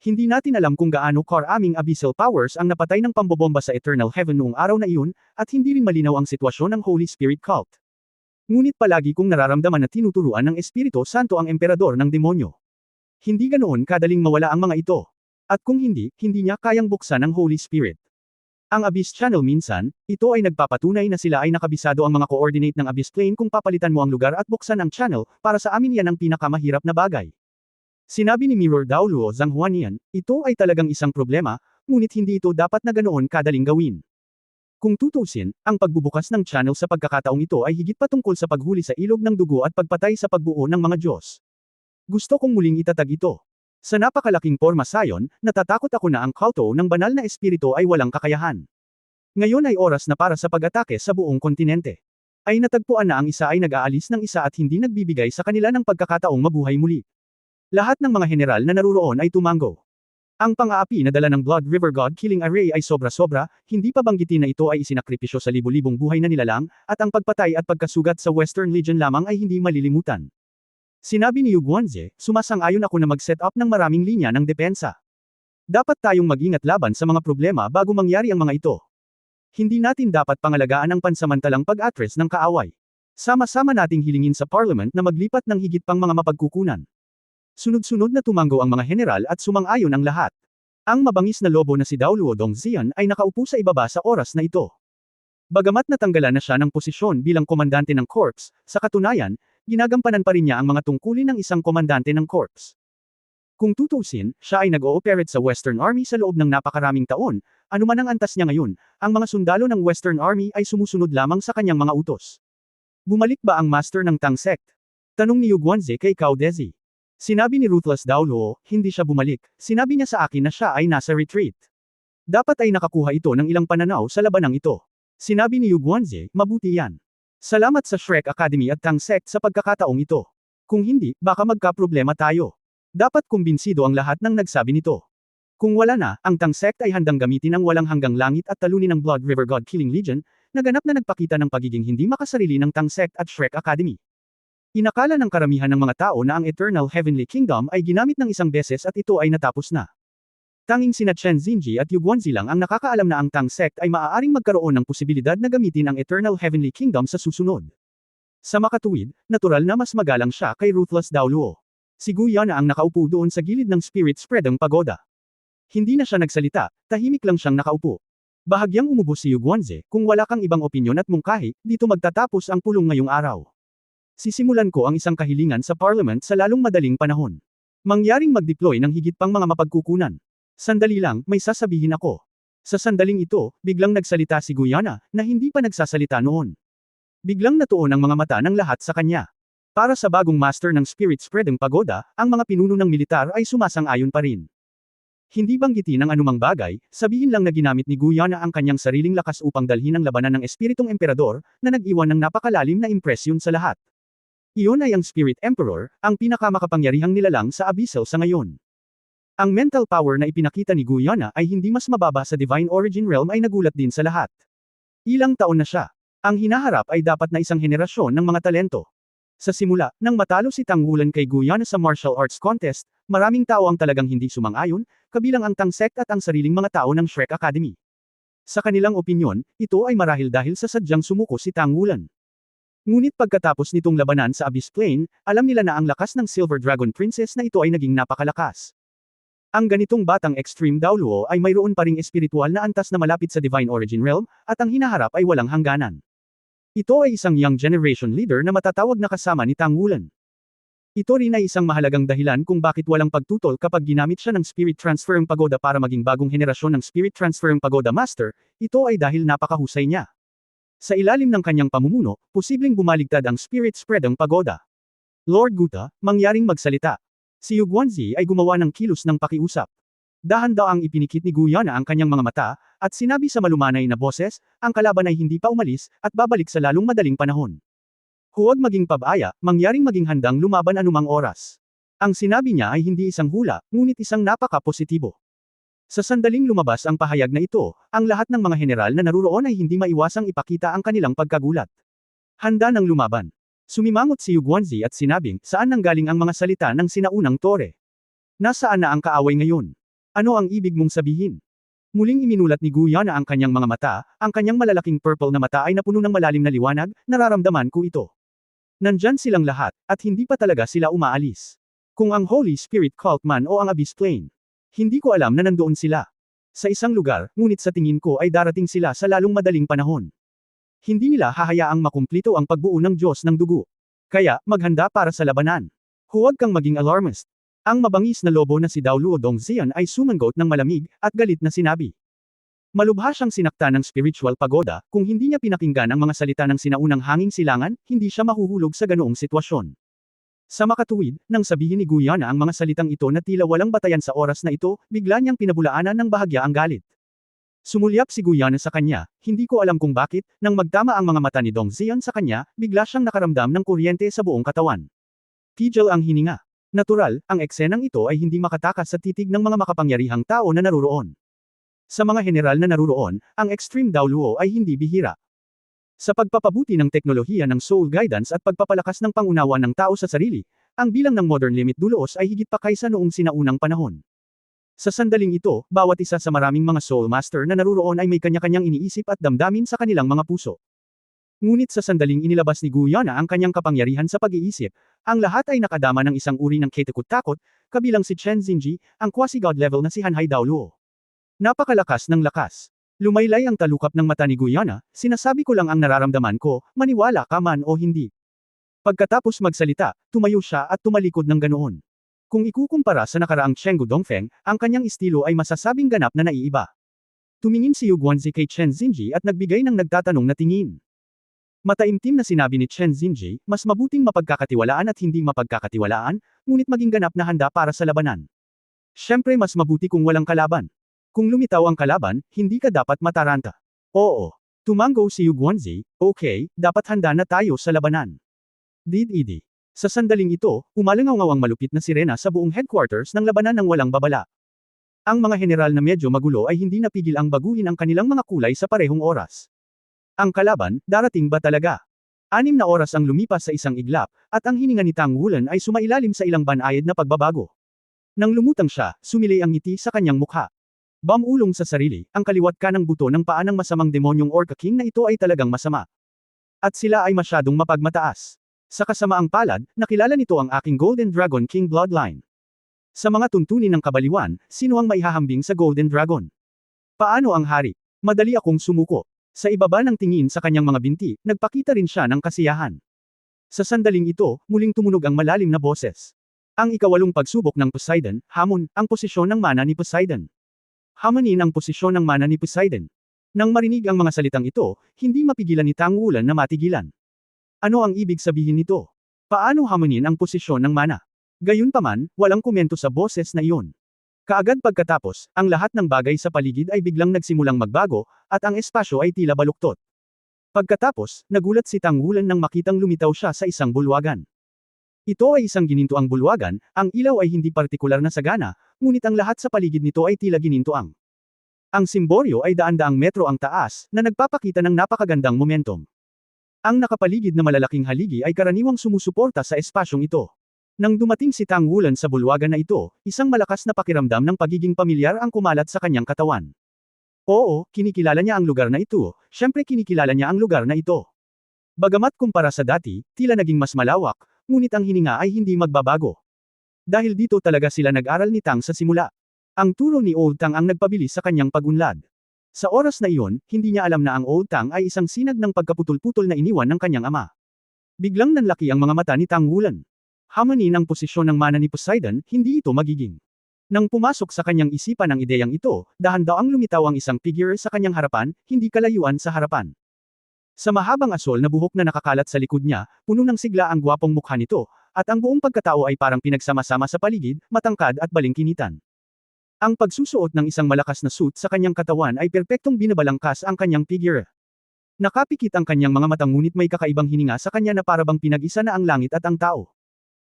Hindi natin alam kung gaano karaming abyssal powers ang napatay ng pambobomba sa Eternal Heaven noong araw na iyon, at hindi rin malinaw ang sitwasyon ng Holy Spirit Cult. Ngunit palagi kong nararamdaman na tinuturuan ng Espiritu Santo ang emperador ng demonyo. Hindi ganoon kadaling mawala ang mga ito. At kung hindi niya kayang buksan ang Holy Spirit. Ang Abyss Channel minsan, ito ay nagpapatunay na sila ay nakabisado ang mga coordinate ng Abyss Plane kung papalitan mo ang lugar at buksan ang channel, para sa amin yan ang pinakamahirap na bagay. Sinabi ni Mirror Daoluo Zhanghuanian, ito ay talagang isang problema, ngunit hindi ito dapat na ganoon kadaling gawin. Kung tutusin, ang pagbubukas ng channel sa pagkakataong ito ay higit pa tungkol sa paghuli sa ilog ng dugo at pagpatay sa pagbuo ng mga Diyos. Gusto kong muling itatag ito. Sa napakalaking porma sayon, natatakot ako na ang kulto ng banal na espiritu ay walang kakayahan. Ngayon ay oras na para sa pag-atake sa buong kontinente. Ay natagpuan na ang isa ay nag-aalis ng isa at hindi nagbibigay sa kanila ng pagkakataong mabuhay muli. Lahat ng mga general na naruroon ay tumango. Ang pang-aapi na dala ng Blood River God Killing Array ay sobra-sobra, hindi pa banggitin na ito ay isinakripisyo sa libu-libong buhay na nilalang, at ang pagpatay at pagkasugat sa Western Legion lamang ay hindi malilimutan. Sinabi ni Yu Guanzi, sumasang-ayon ako na mag-set up ng maraming linya ng depensa. Dapat tayong mag-ingat laban sa mga problema bago mangyari ang mga ito. Hindi natin dapat pangalagaan ang pansamantalang pag-address ng kaaway. Sama-sama nating hilingin sa Parliament na maglipat ng higit pang mga mapagkukunan. Sunod-sunod na tumango ang mga general at sumang-ayon ang lahat. Ang mabangis na lobo na si Daoluo Dongxian ay nakaupo sa ibaba sa oras na ito. Bagamat natanggalan na siya ng posisyon bilang komandante ng corps, sa katunayan, ginagampanan pa rin niya ang mga tungkulin ng isang komandante ng corps. Kung tutusin, siya ay nag-ooperate sa Western Army sa loob ng napakaraming taon, anuman ang antas niya ngayon, ang mga sundalo ng Western Army ay sumusunod lamang sa kanyang mga utos. Bumalik ba ang master ng Tang Sect? Tanong ni Yu Guanzi kay Cao Dezi. Sinabi ni Ruthless Daoluo, hindi siya bumalik, sinabi niya sa akin na siya ay nasa retreat. Dapat ay nakakuha ito ng ilang pananaw sa labanang ito. Sinabi ni Yu Guanzi, mabuti yan. Salamat sa Shrek Academy at Tang Sect sa pagkakataong ito. Kung hindi, baka magka-problema tayo. Dapat kumbinsido ang lahat ng nagsabi nito. Kung wala na, ang Tang Sect ay handang gamitin ang walang hanggang langit at talunin ng Blood River God Killing Legion, na ganap na nagpakita ng pagiging hindi makasarili ng Tang Sect at Shrek Academy. Inakala ng karamihan ng mga tao na ang Eternal Heavenly Kingdom ay ginamit ng isang beses at ito ay natapos na. Tanging sina Chen Xinji at Yu Guanzi lang ang nakakaalam na ang Tang Sect ay maaaring magkaroon ng posibilidad na gamitin ang Eternal Heavenly Kingdom sa susunod. Sa makatuwid, natural na mas magalang siya kay Ruthless Daoluo. Si Guya na ang nakaupo doon sa gilid ng Spirit Spreading Pagoda. Hindi na siya nagsalita, tahimik lang siyang nakaupo. Bahagyang umubos si Yu Guanzi, kung wala kang ibang opinyon at mungkahi, dito magtatapos ang pulong ngayong araw. Sisimulan ko ang isang kahilingan sa Parliament sa lalong madaling panahon. Mangyaring mag-deploy ng higit pang mga mapagkukunan. Sandali lang, may sasabihin ako. Sa sandaling ito, biglang nagsalita si Guyana, na hindi pa nagsasalita noon. Biglang natuon ang mga mata ng lahat sa kanya. Para sa bagong master ng Spirit Spreading Pagoda, ang mga pinuno ng militar ay sumasang-ayon pa rin. Hindi banggitin ang anumang bagay, sabihin lang na ginamit ni Guyana ang kanyang sariling lakas upang dalhin ang labanan ng Espiritong Emperador, na nag-iwan ng napakalalim na impresyon sa lahat. Iyon ay ang Spirit Emperor, ang pinakamakapangyarihang nilalang sa Abyssal sa ngayon. Ang mental power na ipinakita ni Guyana ay hindi mas mababa sa Divine Origin Realm ay nagulat din sa lahat. Ilang taon na siya. Ang hinaharap ay dapat na isang henerasyon ng mga talento. Sa simula, nang matalo si Tangwulan kay Guyana sa martial arts contest, maraming tao ang talagang hindi sumang-ayon, kabilang ang Tangsect at ang sariling mga tao ng Shrek Academy. Sa kanilang opinyon, ito ay marahil dahil sa sadyang sumuko si Tangwulan. Ngunit pagkatapos nitong labanan sa Abyss Plane, alam nila na ang lakas ng Silver Dragon Princess na ito ay naging napakalakas. Ang ganitong batang Extreme Daoluo ay mayroon pa ring espiritual na antas na malapit sa Divine Origin Realm, at ang hinaharap ay walang hangganan. Ito ay isang young generation leader na matatawag na kasama ni Tangwulan. Ito rin ay isang mahalagang dahilan kung bakit walang pagtutol kapag ginamit siya ng Spirit Transferring Pagoda para maging bagong henerasyon ng Spirit Transferring Pagoda Master, ito ay dahil napakahusay niya. Sa ilalim ng kanyang pamumuno, posibleng bumaligtad ang Spirit Spreading Pagoda. Lord Guta, mangyaring magsalita. Si Yu Guanzi ay gumawa ng kilos ng pakiusap. Dahan-daang ipinikit ni Guyana ang kanyang mga mata, at sinabi sa malumanay na boses, ang kalaban ay hindi pa umalis, at babalik sa lalong madaling panahon. Huwag maging pabaya, mangyaring maging handang lumaban anumang oras. Ang sinabi niya ay hindi isang hula, ngunit isang napaka-positibo. Sa sandaling lumabas ang pahayag na ito, ang lahat ng mga general na naruroon ay hindi maiwasang ipakita ang kanilang pagkagulat. Handa ng lumaban. Sumimangot si Yu Guanzi at sinabing, saan nanggaling ang mga salita ng sinaunang tore? Nasaan na ang kaaway ngayon? Ano ang ibig mong sabihin? Muling iminulat ni Guyana ang kanyang mga mata, ang kanyang malalaking purple na mata ay napuno ng malalim na liwanag, nararamdaman ko ito. Nandyan silang lahat, at hindi pa talaga sila umaalis. Kung ang Holy Spirit Cult man o ang Abyss Plane. Hindi ko alam na nandoon sila. Sa isang lugar, ngunit sa tingin ko ay darating sila sa lalong madaling panahon. Hindi nila hahayaang makumplito ang pagbuo ng Diyos ng dugo. Kaya, maghanda para sa labanan. Huwag kang maging alarmist. Ang mabangis na lobo na si Daoluo Dongxian ay sumangot ng malamig, at galit na sinabi. Malubha siyang sinakta ng spiritual pagoda, kung hindi niya pinakinggan ang mga salita ng sinaunang hanging silangan, hindi siya mahuhulog sa ganoong sitwasyon. Sa makatuwid, nang sabihin ni Guyana ang mga salitang ito na tila walang batayan sa oras na ito, bigla niyang pinabulaanan ng bahagya ang galit. Sumulyap si Guyana sa kanya, hindi ko alam kung bakit, nang magtama ang mga mata ni Dongxian sa kanya, bigla siyang nakaramdam ng kuryente sa buong katawan. Pigil ang hininga. Natural, ang eksenang ito ay hindi makatakas sa titig ng mga makapangyarihang tao na naruroon. Sa mga general na naruroon, ang Extreme Daoluo ay hindi bihira. Sa pagpapabuti ng teknolohiya ng soul guidance at pagpapalakas ng pangunawa ng tao sa sarili, ang bilang ng modern limit dulos ay higit pa kaysa noong sinaunang panahon. Sa sandaling ito, bawat isa sa maraming mga soul master na naruroon ay may kanya-kanyang iniisip at damdamin sa kanilang mga puso. Ngunit sa sandaling inilabas ni Guyana ang kanyang kapangyarihan sa pag-iisip, ang lahat ay nakadama ng isang uri ng ketakot-takot, kabilang si Chen Xinji, ang quasi-god level na si Hanhai Daoluo. Napakalakas ng lakas. Lumaylay ang talukap ng mata ni Guyana, sinasabi ko lang ang nararamdaman ko, maniwala ka man o hindi. Pagkatapos magsalita, tumayo siya at tumalikod ng ganoon. Kung ikukumpara sa nakaraang Chenggu Dongfeng, ang kanyang estilo ay masasabing ganap na naiiba. Tumingin si Yu Guanzi kay Chen Xinji at nagbigay ng nagtatanong na tingin. Mataimtim na sinabi ni Chen Xinji, mas mabuting mapagkakatiwalaan at hindi mapagkakatiwalaan, ngunit maging ganap na handa para sa labanan. Siyempre mas mabuti kung walang kalaban. Kung lumitaw ang kalaban, hindi ka dapat mataranta. Oo. Tumango si Yu Guanzi, okay, dapat handa na tayo sa labanan. Did-idi. Sa sandaling ito, umalangaw ang malupit na sirena sa buong headquarters ng labanan ng walang babala. Ang mga general na medyo magulo ay hindi napigil ang baguhin ang kanilang mga kulay sa parehong oras. Ang kalaban, darating ba talaga? 6 na oras ang lumipas sa isang iglap, at ang hininga ni Tangwulan ay sumailalim sa ilang banayad na pagbabago. Nang lumutang siya, sumilay ang ngiti sa kanyang mukha. Bamulong sa sarili, ang kaliwat kanang buto ng paa ng masamang demonyong Orca King na ito ay talagang masama. At sila ay masyadong mapagmataas. Sa kasamaang palad, nakilala nito ang aking Golden Dragon King bloodline. Sa mga tuntunin ng kabaliwan, sino ang maihahambing sa Golden Dragon? Paano ang hari? Madali akong sumuko. Sa ibaba ng tingin sa kanyang mga binti, nagpakita rin siya ng kasiyahan. Sa sandaling ito, muling tumunog ang malalim na boses. Ang ikawalong pagsubok ng Poseidon, hamon, ang posisyon ng mana ni Poseidon. Hamanin ang posisyon ng mana ni Poseidon. Nang marinig ang mga salitang ito, hindi mapigilan ni Tangwulan na matigilan. Ano ang ibig sabihin nito? Paano hamanin ang posisyon ng mana? Gayunpaman, walang komento sa boses na iyon. Kaagad pagkatapos, ang lahat ng bagay sa paligid ay biglang nagsimulang magbago, at ang espasyo ay tila baluktot. Pagkatapos, nagulat si Tangwulan nang makitang lumitaw siya sa isang bulwagan. Ito ay isang ginintuang bulwagan, ang ilaw ay hindi partikular na sagana, ngunit ang lahat sa paligid nito ay tila ginintuang. Ang simboryo ay daan-daang metro ang taas, na nagpapakita ng napakagandang momentum. Ang nakapaligid na malalaking haligi ay karaniwang sumusuporta sa espasyong ito. Nang dumating si Tang Wulan sa bulwagan na ito, isang malakas na pakiramdam ng pagiging pamilyar ang kumalat sa kanyang katawan. Oo, kinikilala niya ang lugar na ito, syempre kinikilala niya ang lugar na ito. Bagamat kumpara sa dati, tila naging mas malawak, ngunit ang hininga ay hindi magbabago. Dahil dito talaga sila nag-aral ni Tang sa simula. Ang turo ni Old Tang ang nagpabilis sa kanyang pagunlad. Sa oras na iyon, hindi niya alam na ang Old Tang ay isang sinag ng pagkaputol-putol na iniwan ng kanyang ama. Biglang nanlaki ang mga mata ni Tang Wulan. Hamanin ang posisyon ng mana ni Poseidon, hindi ito magiging. Nang pumasok sa kanyang isipan ang ideyang ito, dahan-daang lumitaw ang isang figure sa kanyang harapan, hindi kalayuan sa harapan. Sa mahabang asol na buhok na nakakalat sa likod niya, puno ng sigla ang gwapong mukha nito, at ang buong pagkatao ay parang pinagsama-sama sa paligid, matangkad at balingkinitan. Ang pagsusuot ng isang malakas na suit sa kanyang katawan ay perpektong binabalangkas ang kanyang figure. Nakapikit ang kanyang mga mata ngunit may kakaibang hininga sa kanya na parabang pinag-isa na ang langit at ang tao.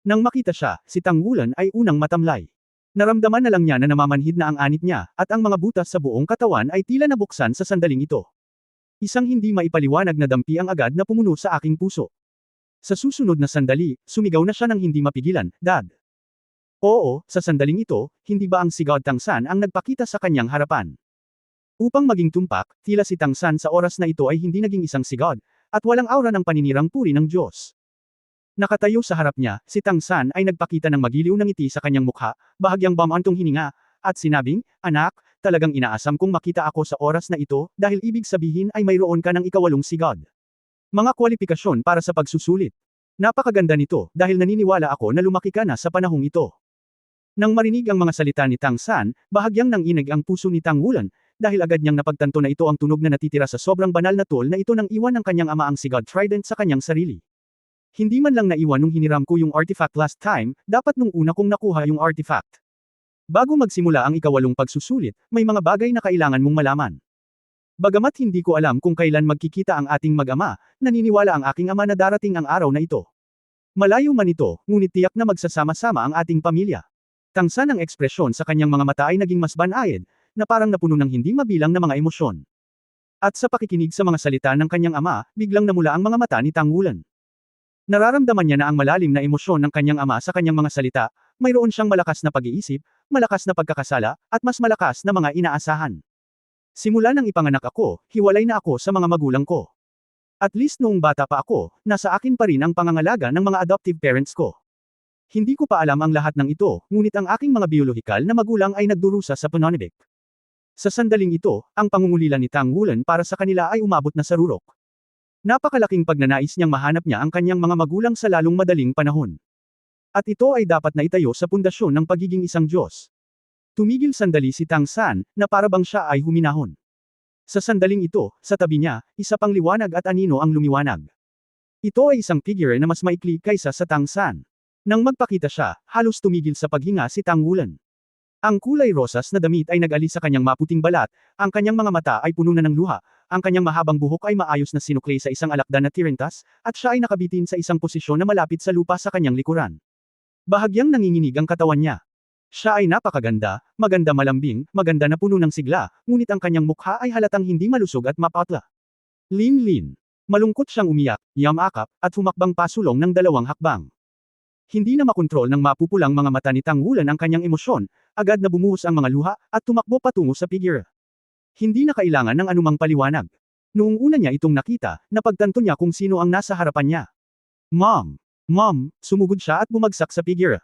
Nang makita siya, si Tang Wulan ay unang matamlay. Naramdaman na lang niya na namamanhid na ang anit niya, at ang mga butas sa buong katawan ay tila nabuksan sa sandaling ito. Isang hindi maipaliwanag na dampi ang agad na pumuno sa aking puso. Sa susunod na sandali, sumigaw na siya ng hindi mapigilan, "Dad!" Oo, sa sandaling ito, hindi ba ang si God Tang San ang nagpakita sa kanyang harapan? Upang maging tumpak, tila si Tang San sa oras na ito ay hindi naging isang si God, at walang aura ng paninirang puri ng Diyos. Nakatayo sa harap niya, si Tang San ay nagpakita ng magiliw na ngiti sa kanyang mukha, bahagyang bamantong hininga, at sinabing, "Anak, talagang inaasam kong makita ako sa oras na ito, dahil ibig sabihin ay mayroon ka ng ikawalong si God. Mga kwalifikasyon para sa pagsusulit. Napakaganda nito, dahil naniniwala ako na lumaki ka na sa panahong ito." Nang marinig ang mga salita ni Tang San, bahagyang nanginig ang puso ni Tang Wulan, dahil agad niyang napagtanto na ito ang tunog na natitira sa sobrang banal na tool na ito nang iwan ng kanyang ama ang si God Trident sa kanyang sarili. Hindi man lang naiwan nung hiniram ko yung artifact last time, dapat nung una kong nakuha yung artifact. Bago magsimula ang ikawalong pagsusulit, may mga bagay na kailangan mong malaman. Bagamat hindi ko alam kung kailan magkikita ang ating mag-ama, naniniwala ang aking ama na darating ang araw na ito. Malayo man ito, ngunit tiyak na magsasama-sama ang ating pamilya. Tangsan ang ekspresyon sa kanyang mga mata ay naging mas banayad, na parang napuno ng hindi mabilang na mga emosyon. At sa pakikinig sa mga salita ng kanyang ama, biglang namula ang mga mata ni Tang Wulan. Nararamdaman niya na ang malalim na emosyon ng kanyang ama sa kanyang mga salita, mayroon siyang malakas na pag-iisip, malakas na pagkakasala, at mas malakas na mga inaasahan. Simula nang ipanganak ako, hiwalay na ako sa mga magulang ko. At least noong bata pa ako, nasa akin pa rin ang pangangalaga ng mga adoptive parents ko. Hindi ko pa alam ang lahat ng ito, ngunit ang aking mga biolohikal na magulang ay nagdurusa sa Pononibik. Sa sandaling ito, ang pangungulila ni Tang Wulan para sa kanila ay umabot na sa rurok. Napakalaking pagnanais niyang mahanap niya ang kanyang mga magulang sa lalong madaling panahon. At ito ay dapat na itayo sa pundasyon ng pagiging isang Diyos. Tumigil sandali si Tang San, na parabang siya ay huminahon. Sa sandaling ito, sa tabi niya, isa pang liwanag at anino ang lumiwanag. Ito ay isang figure na mas maikli kaysa sa Tang San. Nang magpakita siya, halos tumigil sa paghinga si Tang Wulan. Ang kulay rosas na damit ay nag-alis sa kanyang maputing balat, ang kanyang mga mata ay puno na ng luha, ang kanyang mahabang buhok ay maayos na sinuklay sa isang alakdan na tirintas, at siya ay nakabitin sa isang posisyon na malapit sa lupa sa kanyang likuran. Bahagyang nanginginig ang katawan niya. Siya ay napakaganda, maganda malambing, maganda na puno ng sigla, ngunit ang kanyang mukha ay halatang hindi malusog at mapatla. Lin-lin. Malungkot siyang umiyak, yamakap, at humakbang pasulong ng 2 hakbang. Hindi na makontrol ng mapupulang mga mata ni Tang Wulan ang kanyang emosyon, agad na bumuhos ang mga luha, at tumakbo patungo sa figure. Hindi na kailangan ng anumang paliwanag. Noong una niya itong nakita, napagtanto niya kung sino ang nasa harapan niya. Mom! Mom! Sumugod siya at bumagsak sa figure.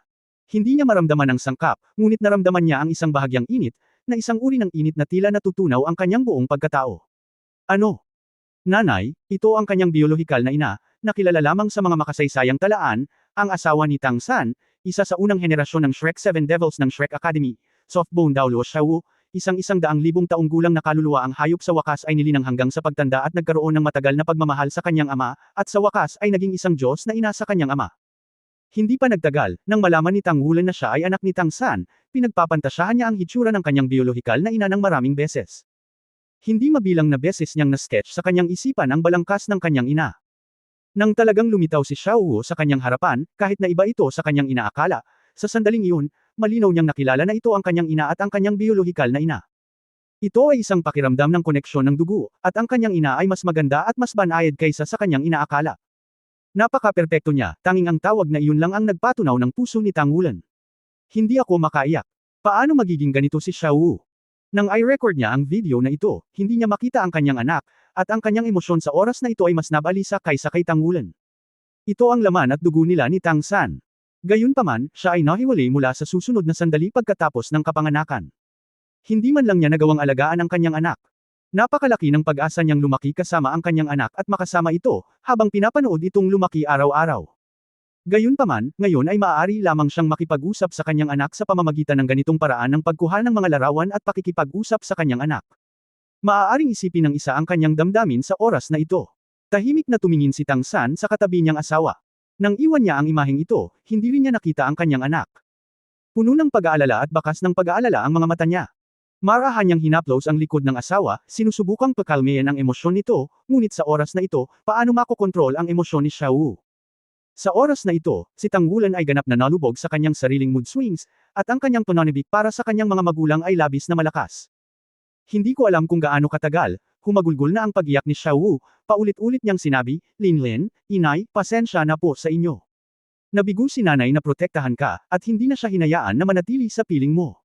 Hindi niya maramdaman ang sangkap, ngunit naramdaman niya ang isang bahagyang init, na isang uri ng init na tila natutunaw ang kanyang buong pagkatao. Ano? Nanay, ito ang kanyang biolohikal na ina, na kilala lamang sa mga makasaysayang talaan, ang asawa ni Tang San, isa sa unang henerasyon ng Shrek 7 Devils ng Shrek Academy, Softbone Dao Luo Xiao, isang 100,000 taong gulang na kaluluwa ang hayop sa wakas ay nilinang hanggang sa pagtanda at nagkaroon ng matagal na pagmamahal sa kanyang ama, at sa wakas ay naging isang Diyos na ina sa kanyang ama. Hindi pa nagtagal, nang malaman ni Tang Wulan na siya ay anak ni Tang San, pinagpapantasyahan niya ang hitsura ng kanyang biolohikal na ina ng maraming beses. Hindi mabilang na beses niyang na-sketch sa kanyang isipan ang balangkas ng kanyang ina. Nang talagang lumitaw si Xiao Wu sa kanyang harapan, kahit na iba ito sa kanyang inaakala, sa sandaling iyon, malinaw niyang nakilala na ito ang kanyang ina at ang kanyang biolohikal na ina. Ito ay isang pakiramdam ng koneksyon ng dugo, at ang kanyang ina ay mas maganda at mas banayad kaysa sa kanyang inaakala. Napaka-perpekto niya, tanging ang tawag na iyon lang ang nagpatunaw ng puso ni Tang Wulan. Hindi ako makaiyak. Paano magiging ganito si Xiao Wu? Nang i-record niya ang video na ito, hindi niya makita ang kanyang anak, at ang kanyang emosyon sa oras na ito ay mas nabalisa kaysa kay Tang Wulan. Ito ang laman at dugo nila ni Tang San. Gayunpaman, siya ay nahiwalay mula sa susunod na sandali pagkatapos ng kapanganakan. Hindi man lang niya nagawang alagaan ang kanyang anak. Napakalaki ng pag-asa niyang lumaki kasama ang kanyang anak at makasama ito, habang pinapanood itong lumaki araw-araw. Gayunpaman, ngayon ay maaari lamang siyang makipag-usap sa kanyang anak sa pamamagitan ng ganitong paraan ng pagkuha ng mga larawan at pakikipag-usap sa kanyang anak. Maaaring isipin ng isa ang kanyang damdamin sa oras na ito. Tahimik na tumingin si Tang San sa katabi niyang asawa. Nang iwan niya ang imaheng ito, hindi rin niya nakita ang kanyang anak. Puno ng pag-aalala at bakas ng pag-aalala ang mga mata niya. Marahan niyang hinaplos ang likod ng asawa, sinusubukang pakalmayan ang emosyon nito, ngunit sa oras na ito, paano makokontrol ang emosyon ni Xiao Wu? Sa oras na ito, si Tang Wulan ay ganap na nalubog sa kanyang sariling mood swings, at ang kanyang pananabik para sa kanyang mga magulang ay labis na malakas. Hindi ko alam kung gaano katagal, humagulgol na ang pag-iyak ni Xiao Wu, paulit-ulit niyang sinabi, Linlin, inay, pasensya na po sa inyo. Nabigo si nanay na protektahan ka, at hindi na siya hinayaan na manatili sa piling mo.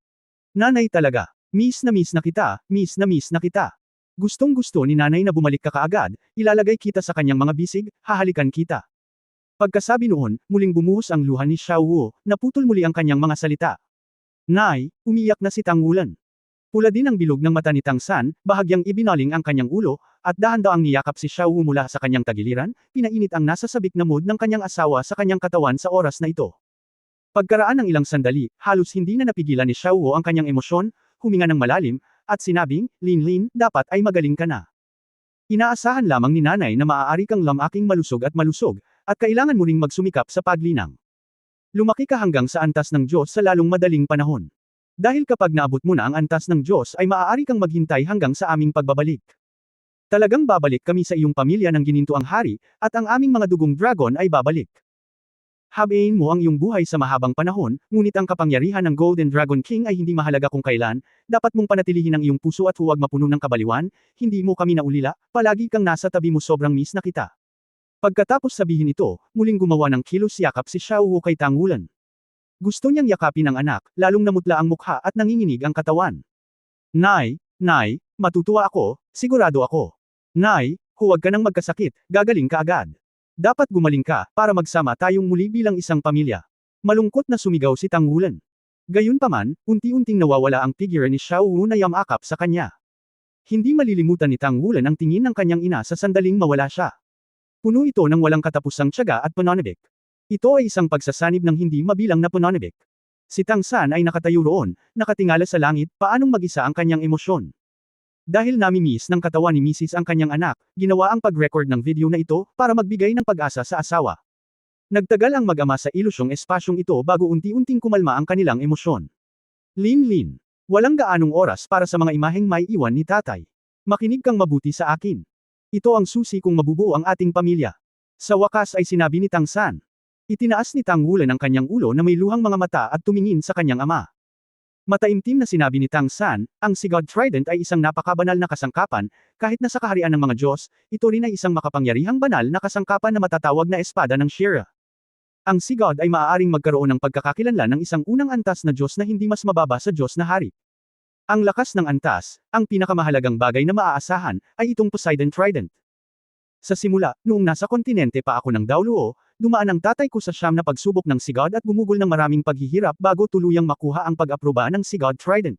Nanay talaga. Miss na kita, miss na kita. Gustong-gusto ni nanay na bumalik ka kaagad, ilalagay kita sa kanyang mga bisig, hahalikan kita. Pagkasabi noon, muling bumuhos ang luha ni Xiao Wu, naputol muli ang kanyang mga salita. Nay, umiyak na si Tang Wulan. Pula din ang bilog ng mata ni Tang San, bahagyang ibinaling ang kanyang ulo, at dahan-daang niyakap si Xiao Wu mula sa kanyang tagiliran, pinainit ang nasa sabik na mood ng kanyang asawa sa kanyang katawan sa oras na ito. Pagkaraan ng ilang sandali, halos hindi na napigilan ni Xiao Wu ang kanyang emosyon, huminga ng malalim, at sinabing, Linlin, dapat ay magaling ka na. Inaasahan lamang ni nanay na maaari kang lamaking malusog, at kailangan mo ring magsumikap sa paglinang. Lumaki ka hanggang sa antas ng Diyos sa lalong madaling panahon. Dahil kapag naabot mo na ang antas ng Diyos ay maaari kang maghintay hanggang sa aming pagbabalik. Talagang babalik kami sa iyong pamilya ng ginintuang hari, at ang aming mga dugong dragon ay babalik. Habain mo ang iyong buhay sa mahabang panahon, ngunit ang kapangyarihan ng Golden Dragon King ay hindi mahalaga kung kailan, dapat mong panatilihin ang iyong puso at huwag mapuno ng kabaliwan, hindi mo kami naulila, palagi kang nasa tabi mo sobrang miss na kita. Pagkatapos sabihin ito, muling gumawa ng kilos yakap si Xiao Wu kay Tang Wulan. Gusto niyang yakapin ang anak, lalong namutla ang mukha at nanginginig ang katawan. Nay, matutuwa ako, sigurado ako. Nay, huwag ka nang magkasakit, gagaling ka agad. Dapat gumaling ka, para magsama tayong muli bilang isang pamilya. Malungkot na sumigaw si Tang Wulan. Gayunpaman, unti-unting nawawala ang figure ni Xiao Wu na yamakap sa kanya. Hindi malilimutan ni Tang Wulan ang tingin ng kanyang ina sa sandaling mawala siya. Puno ito ng walang katapusang tiyaga at pananabik. Ito ay isang pagsasanib ng hindi mabilang na pananabik. Si Tang San ay nakatayo roon, nakatingala sa langit, paanong mag-isa ang kanyang emosyon. Dahil nami-miss ng katawan ni Mrs. ang kanyang anak, ginawa ang pag-record ng video na ito, para magbigay ng pag-asa sa asawa. Nagtagal ang mag-ama sa ilusyong espasyong ito bago unti-unting kumalma ang kanilang emosyon. Linlin. Walang gaanong oras para sa mga imaheng may iwan ni tatay. Makinig kang mabuti sa akin. Ito ang susi kung mabubuo ang ating pamilya. Sa wakas ay sinabi ni Tang San. Itinaas ni Tang Wulan ang kanyang ulo na may luhang mga mata at tumingin sa kanyang ama. Mataimtim na sinabi ni Tang San, ang Sigod Trident ay isang napakabanal na kasangkapan, kahit na sa kaharian ng mga Diyos, ito rin ay isang makapangyarihang banal na kasangkapan na matatawag na espada ng Shira. Ang Sigod ay maaaring magkaroon ng pagkakakilanlan ng isang unang antas na Diyos na hindi mas mababa sa Diyos na hari. Ang lakas ng antas, ang pinakamahalagang bagay na maaasahan, ay itong Poseidon Trident. Sa simula, noong nasa kontinente pa ako ng Daoluo, dumaan ang tatay ko sa siyam na pagsubok ng Sigod at gumugol ng maraming paghihirap bago tuluyang makuha ang pag-aproba ng Sigod Trident.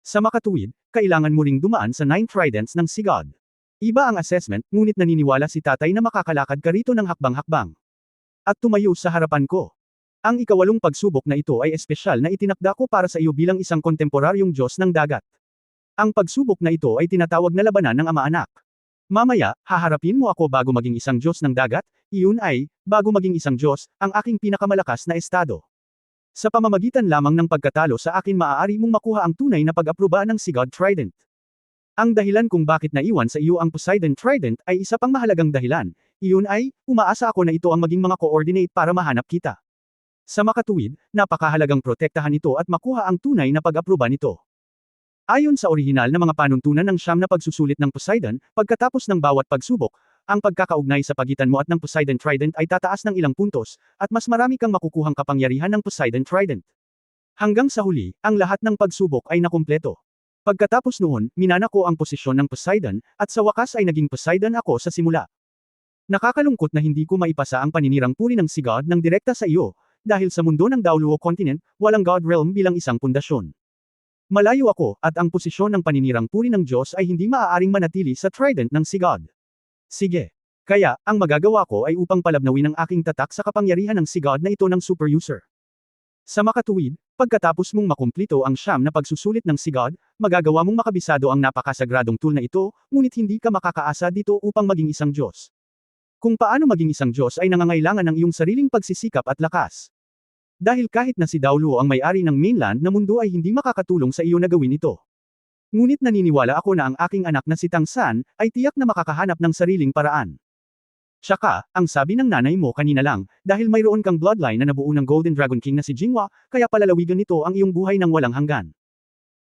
Sa makatuwid, kailangan mo ring dumaan sa 9 Tridents ng Sigod. Iba ang assessment, ngunit naniniwala si tatay na makakalakad ka rito ng hakbang-hakbang. At tumayo sa harapan ko. Ang ikawalong pagsubok na ito ay espesyal na itinakda ko para sa iyo bilang isang kontemporaryong Diyos ng dagat. Ang pagsubok na ito ay tinatawag na labanan ng ama-anak. Mamaya, haharapin mo ako bago maging isang Diyos ng dagat, iyon ay, bago maging isang Diyos, ang aking pinakamalakas na estado. Sa pamamagitan lamang ng pagkatalo sa akin maaari mong makuha ang tunay na pag-aproba ng Sigod Trident. Ang dahilan kung bakit naiwan sa iyo ang Poseidon Trident ay isa pang mahalagang dahilan, iyon ay, umaasa ako na ito ang maging mga coordinate para mahanap kita. Sa makatuwid, napakahalagang protektahan ito at makuha ang tunay na pag-aproba nito. Ayon sa orihinal na mga panuntunan ng siyam na pagsusulit ng Poseidon, pagkatapos ng bawat pagsubok, ang pagkakaugnay sa pagitan mo at ng Poseidon Trident ay tataas ng ilang puntos, at mas marami kang makukuhang kapangyarihan ng Poseidon Trident. Hanggang sa huli, ang lahat ng pagsubok ay nakumpleto. Pagkatapos noon, minanako ang posisyon ng Poseidon, at sa wakas ay naging Poseidon ako sa simula. Nakakalungkot na hindi ko maipasa ang paninirang puri ng Sea God ng direkta sa iyo, dahil sa mundo ng Daoluo Continent, walang God Realm bilang isang pundasyon. Malayo ako, at ang posisyon ng paninirang puri ng Diyos ay hindi maaaring manatili sa trident ng si God. Sige. Kaya, ang magagawa ko ay upang palabnawin ang aking tatak sa kapangyarihan ng si God na ito ng super user. Sa makatuwid, pagkatapos mong makumplito ang siyam na pagsusulit ng si God, magagawa mong makabisado ang napakasagradong tool na ito, ngunit hindi ka makakaasa dito upang maging isang Diyos. Kung paano maging isang Diyos ay nangangailangan ng iyong sariling pagsisikap at lakas. Dahil kahit na si Daoluo ang may-ari ng mainland na mundo ay hindi makakatulong sa iyo na gawin ito. Ngunit naniniwala ako na ang aking anak na si Tang San, ay tiyak na makakahanap ng sariling paraan. Tsaka, ang sabi ng nanay mo kanina lang, dahil mayroon kang bloodline na nabuo ng Golden Dragon King na si Jinghua, kaya palalawigan nito ang iyong buhay ng walang hanggan.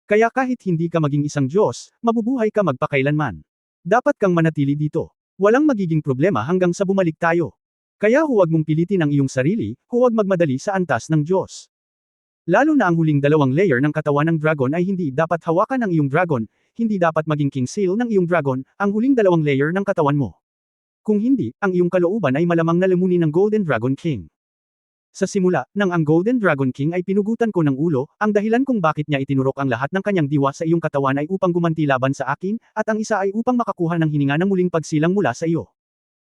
Kaya kahit hindi ka maging isang Diyos, mabubuhay ka magpakailanman. Dapat kang manatili dito. Walang magiging problema hanggang sa bumalik tayo. Kaya huwag mong pilitin ang iyong sarili, huwag magmadali sa antas ng Diyos. Lalo na ang huling dalawang layer ng katawan ng dragon ay hindi dapat hawakan ng iyong dragon, hindi dapat maging king seal ng iyong dragon, ang huling dalawang layer ng katawan mo. Kung hindi, ang iyong kalooban ay malamang na lamunin ng Golden Dragon King. Sa simula, nang ang Golden Dragon King ay pinugutan ko ng ulo, ang dahilan kung bakit niya itinurok ang lahat ng kanyang diwa sa iyong katawan ay upang gumanti laban sa akin, at ang isa ay upang makakuha ng hininga ng muling pagsilang mula sa iyo.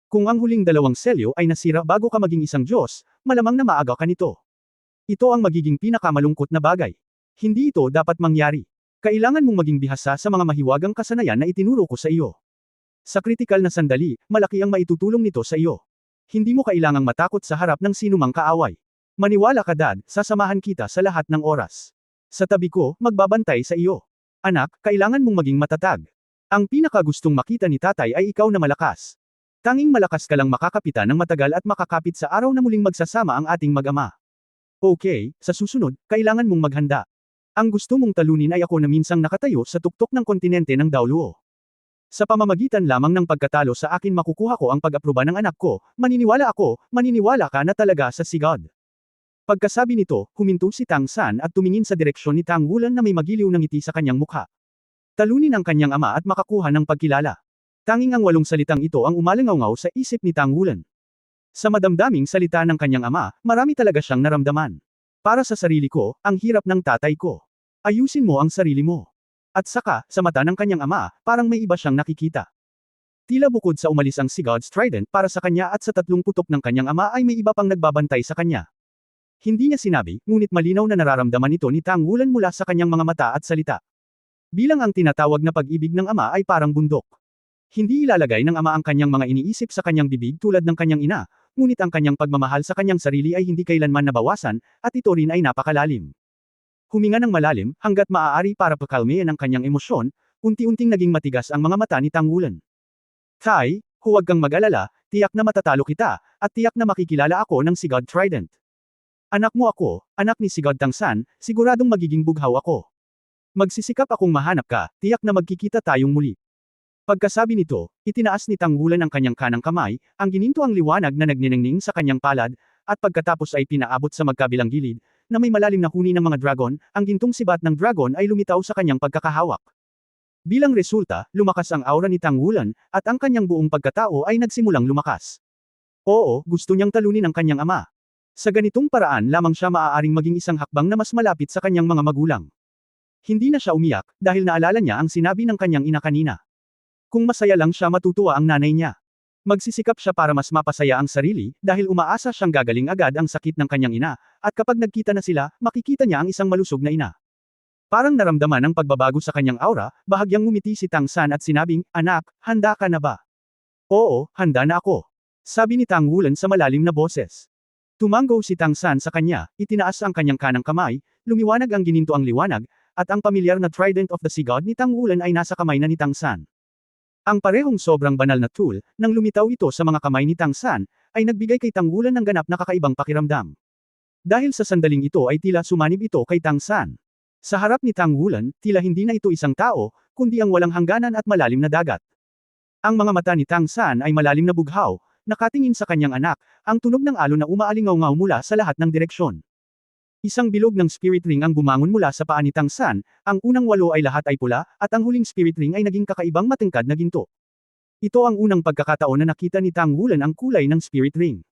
Kung ang huling dalawang selyo ay nasira bago ka maging isang Diyos, malamang na maaga ka nito. Ito ang magiging pinakamalungkot na bagay. Hindi ito dapat mangyari. Kailangan mong maging bihasa sa mga mahiwagang kasanayan na itinuro ko sa iyo. Sa kritikal na sandali, malaki ang maitutulong nito sa iyo. Hindi mo kailangang matakot sa harap ng sinumang kaaway. Maniwala ka dad, sasamahan kita sa lahat ng oras. Sa tabi ko, magbabantay sa iyo. Anak, kailangan mong maging matatag. Ang pinakagustong makita ni tatay ay ikaw na malakas. Tanging malakas ka lang makakapitan ng matagal at makakapit sa araw na muling magsasama ang ating mag-ama. Okay, sa susunod, kailangan mong maghanda. Ang gusto mong talunin ay ako na minsang nakatayo sa tuktok ng kontinente ng Daoluo. Sa pamamagitan lamang ng pagkatalo sa akin makukuha ko ang pag-aproba ng anak ko, maniniwala ka na talaga sa si God. Pagkasabi nito, huminto si Tang San at tumingin sa direksyon ni Tang Wulan na may magiliw na ngiti sa kanyang mukha. Talunin ang kanyang ama at makakuha ng pagkilala. Tanging ang 8 salitang ito ang umalangaw sa isip ni Tang Wulan. Sa madamdaming salita ng kanyang ama, marami talaga siyang naramdaman. Para sa sarili ko, ang hirap ng tatay ko. Ayusin mo ang sarili mo. At saka, sa mata ng kanyang ama, parang may iba siyang nakikita. Tila bukod sa umalis ang si God's Trident para sa kanya at sa 3 putok ng kanyang ama ay may iba pang nagbabantay sa kanya. Hindi niya sinabi, ngunit malinaw na nararamdaman ito ni Tang Wulan mula sa kanyang mga mata at salita. Bilang ang tinatawag na pag-ibig ng ama ay parang bundok. Hindi ilalagay ng ama ang kanyang mga iniisip sa kanyang bibig tulad ng kanyang ina, ngunit ang kanyang pagmamahal sa kanyang sarili ay hindi kailanman nabawasan, at ito rin ay napakalalim. Huminga ng malalim, hanggat maaari para pakalmayan ang kanyang emosyon, unti-unting naging matigas ang mga mata ni Tang Wulan. Tai, huwag kang mag-alala, tiyak na matatalo kita, at tiyak na makikilala ako ng si God Trident. Anak mo ako, anak ni si God Tang San, siguradong magiging bughaw ako. Magsisikap akong mahanap ka, tiyak na magkikita tayong muli. Pagkasabi nito, itinaas ni Tang Wulan ang kanyang kanang kamay, ang gininto ang liwanag na nagniningning sa kanyang palad, at pagkatapos ay pinaabot sa magkabilang gilid, na may malalim na huni ng mga dragon, ang gintong sibat ng dragon ay lumitaw sa kanyang pagkakahawak. Bilang resulta, lumakas ang aura ni Tang Wulan, at ang kanyang buong pagkatao ay nagsimulang lumakas. Oo, gusto niyang talunin ang kanyang ama. Sa ganitong paraan lamang siya maaaring maging isang hakbang na mas malapit sa kanyang mga magulang. Hindi na siya umiyak, dahil naalala niya ang sinabi ng kanyang ina kanina. Kung masaya lang siya matutuwa ang nanay niya. Magsisikap siya para mas mapasaya ang sarili, dahil umaasa siyang gagaling agad ang sakit ng kanyang ina, at kapag nagkita na sila, makikita niya ang isang malusog na ina. Parang naramdaman ang pagbabago sa kanyang aura, bahagyang ngumiti si Tang San at sinabing, "Anak, handa ka na ba?" "Oo, handa na ako," sabi ni Tang Wulan sa malalim na boses. Tumango si Tang San sa kanya, itinaas ang kanyang kanang kamay, lumiwanag ang gininto ang liwanag, at ang pamilyar na Trident of the Sea God ni Tang Wulan ay nasa kamay na ni Tang San. Ang parehong sobrang banal na tool, nang lumitaw ito sa mga kamay ni Tang San, ay nagbigay kay Tang Wulan ng ganap na kakaibang pakiramdam. Dahil sa sandaling ito ay tila sumanib ito kay Tang San. Sa harap ni Tang Wulan, tila hindi na ito isang tao, kundi ang walang hangganan at malalim na dagat. Ang mga mata ni Tang San ay malalim na bughaw, nakatingin sa kanyang anak, ang tunog ng alon na umaalingaw-ngaw mula sa lahat ng direksyon. Isang bilog ng spirit ring ang bumangon mula sa paa ni Tang San, ang unang 8 ay lahat ay pula, at ang huling spirit ring ay naging kakaibang matangkad na ginto. Ito ang unang pagkakataon na nakita ni Tang Wulan ang kulay ng spirit ring.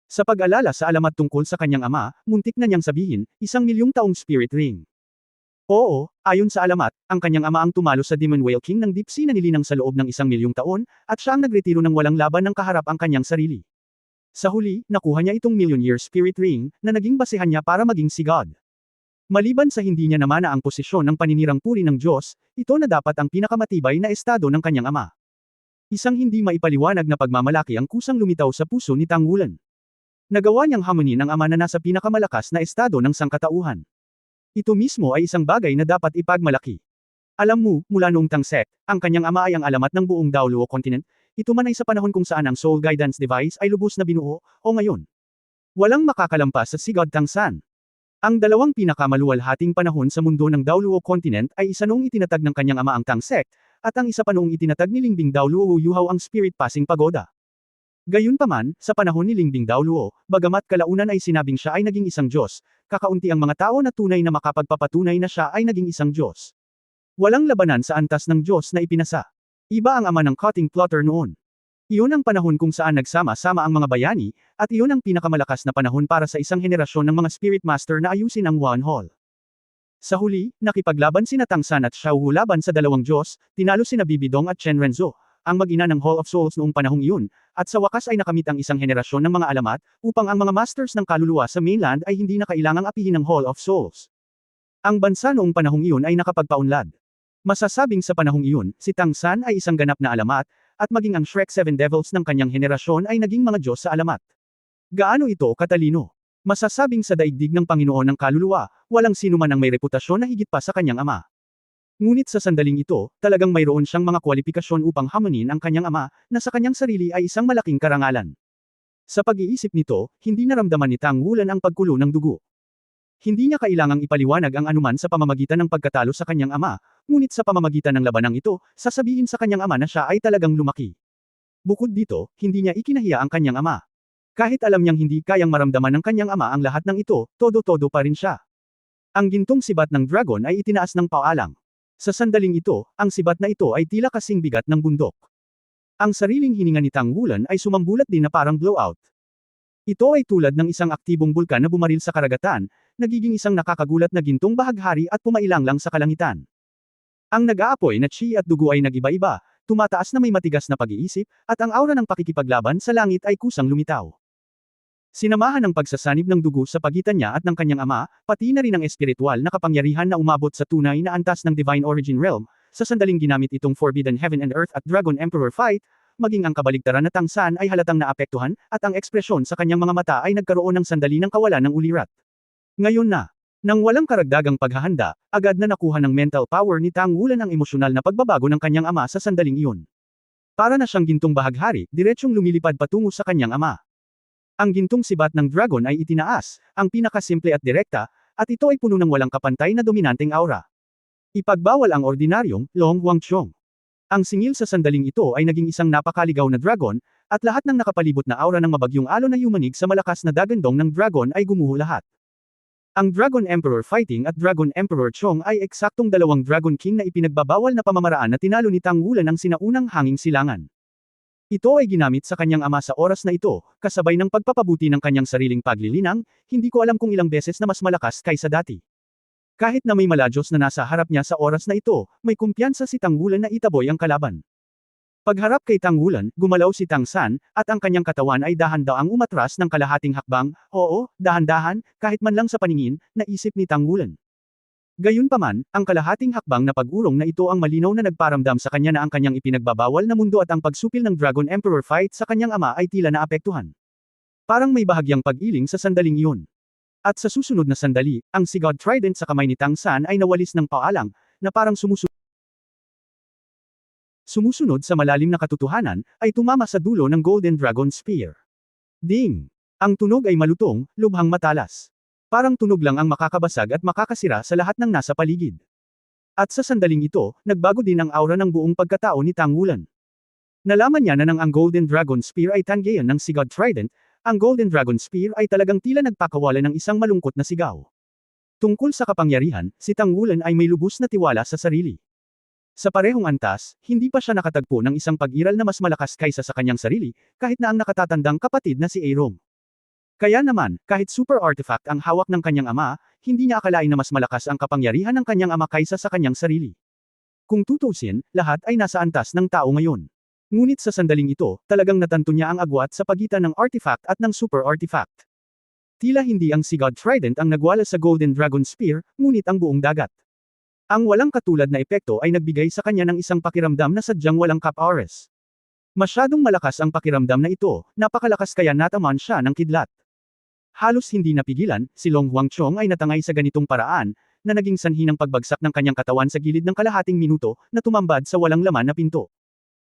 Sa pag-alala sa alamat tungkol sa kanyang ama, muntik na niyang sabihin, 1,000,000 taong spirit ring. Oo, ayon sa alamat, ang kanyang ama ang tumalo sa Demon Whale King ng deep sea na nilinang sa loob ng 1,000,000 taon, at siya ang nagretiro ng walang laban ng kaharap ang kanyang sarili. Sa huli, nakuha niya itong Million-Year Spirit Ring, na naging basehan niya para maging si God. Maliban sa hindi niya namana ang posisyon ng paninirang puri ng Diyos, ito na dapat ang pinakamatibay na estado ng kanyang ama. Isang hindi maipaliwanag na pagmamalaki ang kusang lumitaw sa puso ni Tang Wulan. Nagawa niyang hamunin ang ama na nasa pinakamalakas na estado ng sangkatauhan. Ito mismo ay isang bagay na dapat ipagmalaki. Alam mo, mula noong Tangset, ang kanyang ama ay ang alamat ng buong Daoluo Continent, ito man ay sa panahon kung saan ang Soul Guidance Device ay lubos na binuo, o ngayon. Walang makakalampas sa si God Tang San. Ang dalawang pinakamaluwalhating panahon sa mundo ng Daoluo Continent ay isa noong itinatag ng kanyang ama ang Tangset, at ang isa pa noong itinatag ni Lingbing Daoluo Yuhao ang Spirit Passing Pagoda. Gayunpaman, sa panahon ni Lingbing Daoluo, bagamat kalaunan ay sinabing siya ay naging isang Diyos, kakaunti ang mga tao na tunay na makapagpapatunay na siya ay naging isang Diyos. Walang labanan sa antas ng Diyos na ipinasa. Iba ang ama ng cutting plotter noon. Iyon ang panahon kung saan nagsama-sama ang mga bayani, at iyon ang pinakamalakas na panahon para sa isang henerasyon ng mga Spirit Master na ayusin ang Wan Hall. Sa huli, nakipaglaban sina Tang San at Xiao Wu laban sa dalawang Diyos, tinalo sina Bibidong at Chen Renzo, ang mag-ina ng Hall of Souls noong panahong iyon, at sa wakas ay nakamit ang isang henerasyon ng mga alamat, upang ang mga Masters ng kaluluwa sa mainland ay hindi na kailangang apihin ng Hall of Souls. Ang bansa noong panahong iyon ay nakapagpaunlad. Masasabing sa panahong iyon, si Tang San ay isang ganap na alamat, at maging ang Shrek 7 Devils ng kanyang henerasyon ay naging mga Diyos sa alamat. Gaano ito katalino? Masasabing sa daigdig ng Panginoon ng kaluluwa, walang sino man ang may reputasyon na higit pa sa kanyang ama. Ngunit sa sandaling ito, talagang mayroon siyang mga kwalifikasyon upang hamunin ang kanyang ama, na sa kanyang sarili ay isang malaking karangalan. Sa pag-iisip nito, hindi naramdaman ni Tang Wulan ang pagkulo ng dugo. Hindi niya kailangang ipaliwanag ang anuman sa pamamagitan ng pagkatalo sa kanyang ama, ngunit sa pamamagitan ng labanang ito, sasabihin sa kanyang ama na siya ay talagang lumaki. Bukod dito, hindi niya ikinahiya ang kanyang ama. Kahit alam niyang hindi kayang maramdaman ng kanyang ama ang lahat ng ito, todo-todo pa rin siya. Ang gintong sibat ng dragon ay itinaas ng paalang. Sa sandaling ito, ang sibat na ito ay tila kasing bigat ng bundok. Ang sariling hininga ni Tang Wulan ay sumambulat din na parang blowout. Ito ay tulad ng isang aktibong bulkan na bumaril sa karagatan, nagiging isang nakakagulat na gintong bahaghari at pumailanglang sa kalangitan. Ang nag-aapoy na chi at dugo ay nag-iba-iba, tumataas na may matigas na pag-iisip, at ang aura ng pakikipaglaban sa langit ay kusang lumitaw. Sinamahan ng pagsasanib ng dugo sa pagitan niya at ng kanyang ama, pati na rin ang espiritual na kapangyarihan na umabot sa tunay na antas ng Divine Origin Realm, sa sandaling ginamit itong Forbidden Heaven and Earth at Dragon Emperor Fight, maging ang kabaligtaran na Tang San ay halatang naapektuhan, at ang ekspresyon sa kanyang mga mata ay nagkaroon ng sandali ng kawalan ng ulirat. Ngayon na, nang walang karagdagang paghahanda, agad na nakuha ng mental power ni Tang Wulan ang emosyonal na pagbabago ng kanyang ama sa sandaling iyon. Para na siyang gintong bahaghari, diretsyong lumilipad patungo sa kanyang ama. Ang gintong sibat ng dragon ay itinaas, ang pinakasimple at direkta, at ito ay puno ng walang kapantay na dominanteng aura. Ipagbawal ang ordinaryong, Long Wangchong. Ang singil sa sandaling ito ay naging isang napakaligaw na dragon, at lahat ng nakapalibot na aura ng mabagyong alon na yumanig sa malakas na dagandong ng dragon ay gumuho lahat. Ang Dragon Emperor Fighting at Dragon Emperor Chong ay eksaktong dalawang Dragon King na ipinagbabawal na pamamaraan na tinalo ni Tang Wulan ang sinaunang hanging silangan. Ito ay ginamit sa kanyang ama sa oras na ito, kasabay ng pagpapabuti ng kanyang sariling paglilinang, hindi ko alam kung ilang beses na mas malakas kaysa dati. Kahit na may maladyos na nasa harap niya sa oras na ito, may kumpiyansa si Tang Wulan na itaboy ang kalaban. Pagharap kay Tang Wulan, gumalaw si Tang San, at ang kanyang katawan ay dahan-daang umatras ng kalahating hakbang, oo, dahan-dahan, kahit man lang sa paningin, naisip ni Tang Wulan. Gayunpaman, ang kalahating hakbang na pag-urong na ito ang malinaw na nagparamdam sa kanya na ang kanyang ipinagbabawal na mundo at ang pagsupil ng Dragon Emperor Fight sa kanyang ama ay tila naapektuhan. Parang may bahagyang pag-iling sa sandaling iyon. At sa susunod na sandali, ang si God Trident sa kamay ni Tang San ay nawalis ng paalang, na parang sumusunod sa malalim na katotohanan, ay tumama sa dulo ng Golden Dragon Spear. Ding! Ang tunog ay malutong, lubhang matalas. Parang tunog lang ang makakabasag at makakasira sa lahat ng nasa paligid. At sa sandaling ito, nagbago din ang aura ng buong pagkatao ni Tang Wulan. Nalaman niya na nang ang Golden Dragon Spear ay Tangean ng Sigad Trident, ang Golden Dragon Spear ay talagang tila nagpakawala ng isang malungkot na sigaw. Tungkol sa kapangyarihan, si Tang Wulan ay may lubos na tiwala sa sarili. Sa parehong antas, hindi pa siya nakatagpo ng isang pag-iral na mas malakas kaysa sa kanyang sarili, kahit na ang nakatatandang kapatid na si Aerong. Kaya naman, kahit super artifact ang hawak ng kanyang ama, hindi niya akalain na mas malakas ang kapangyarihan ng kanyang ama kaysa sa kanyang sarili. Kung tutusin, lahat ay nasa antas ng tao ngayon. Ngunit sa sandaling ito, talagang natanto niya ang agwat sa pagitan ng artifact at ng super artifact. Tila hindi ang Sigad Trident ang nagwala sa Golden Dragon Spear, ngunit ang buong dagat. Ang walang katulad na epekto ay nagbigay sa kanya ng isang pakiramdam na sadyang walang cap-ours. Masyadong malakas ang pakiramdam na ito, napakalakas kaya natamaan siya ng kidlat. Halos hindi napigilan, si Long Huangchong ay natangay sa ganitong paraan, na naging sanhi ng pagbagsak ng kanyang katawan sa gilid ng kalahating minuto, na tumambad sa walang laman na pinto.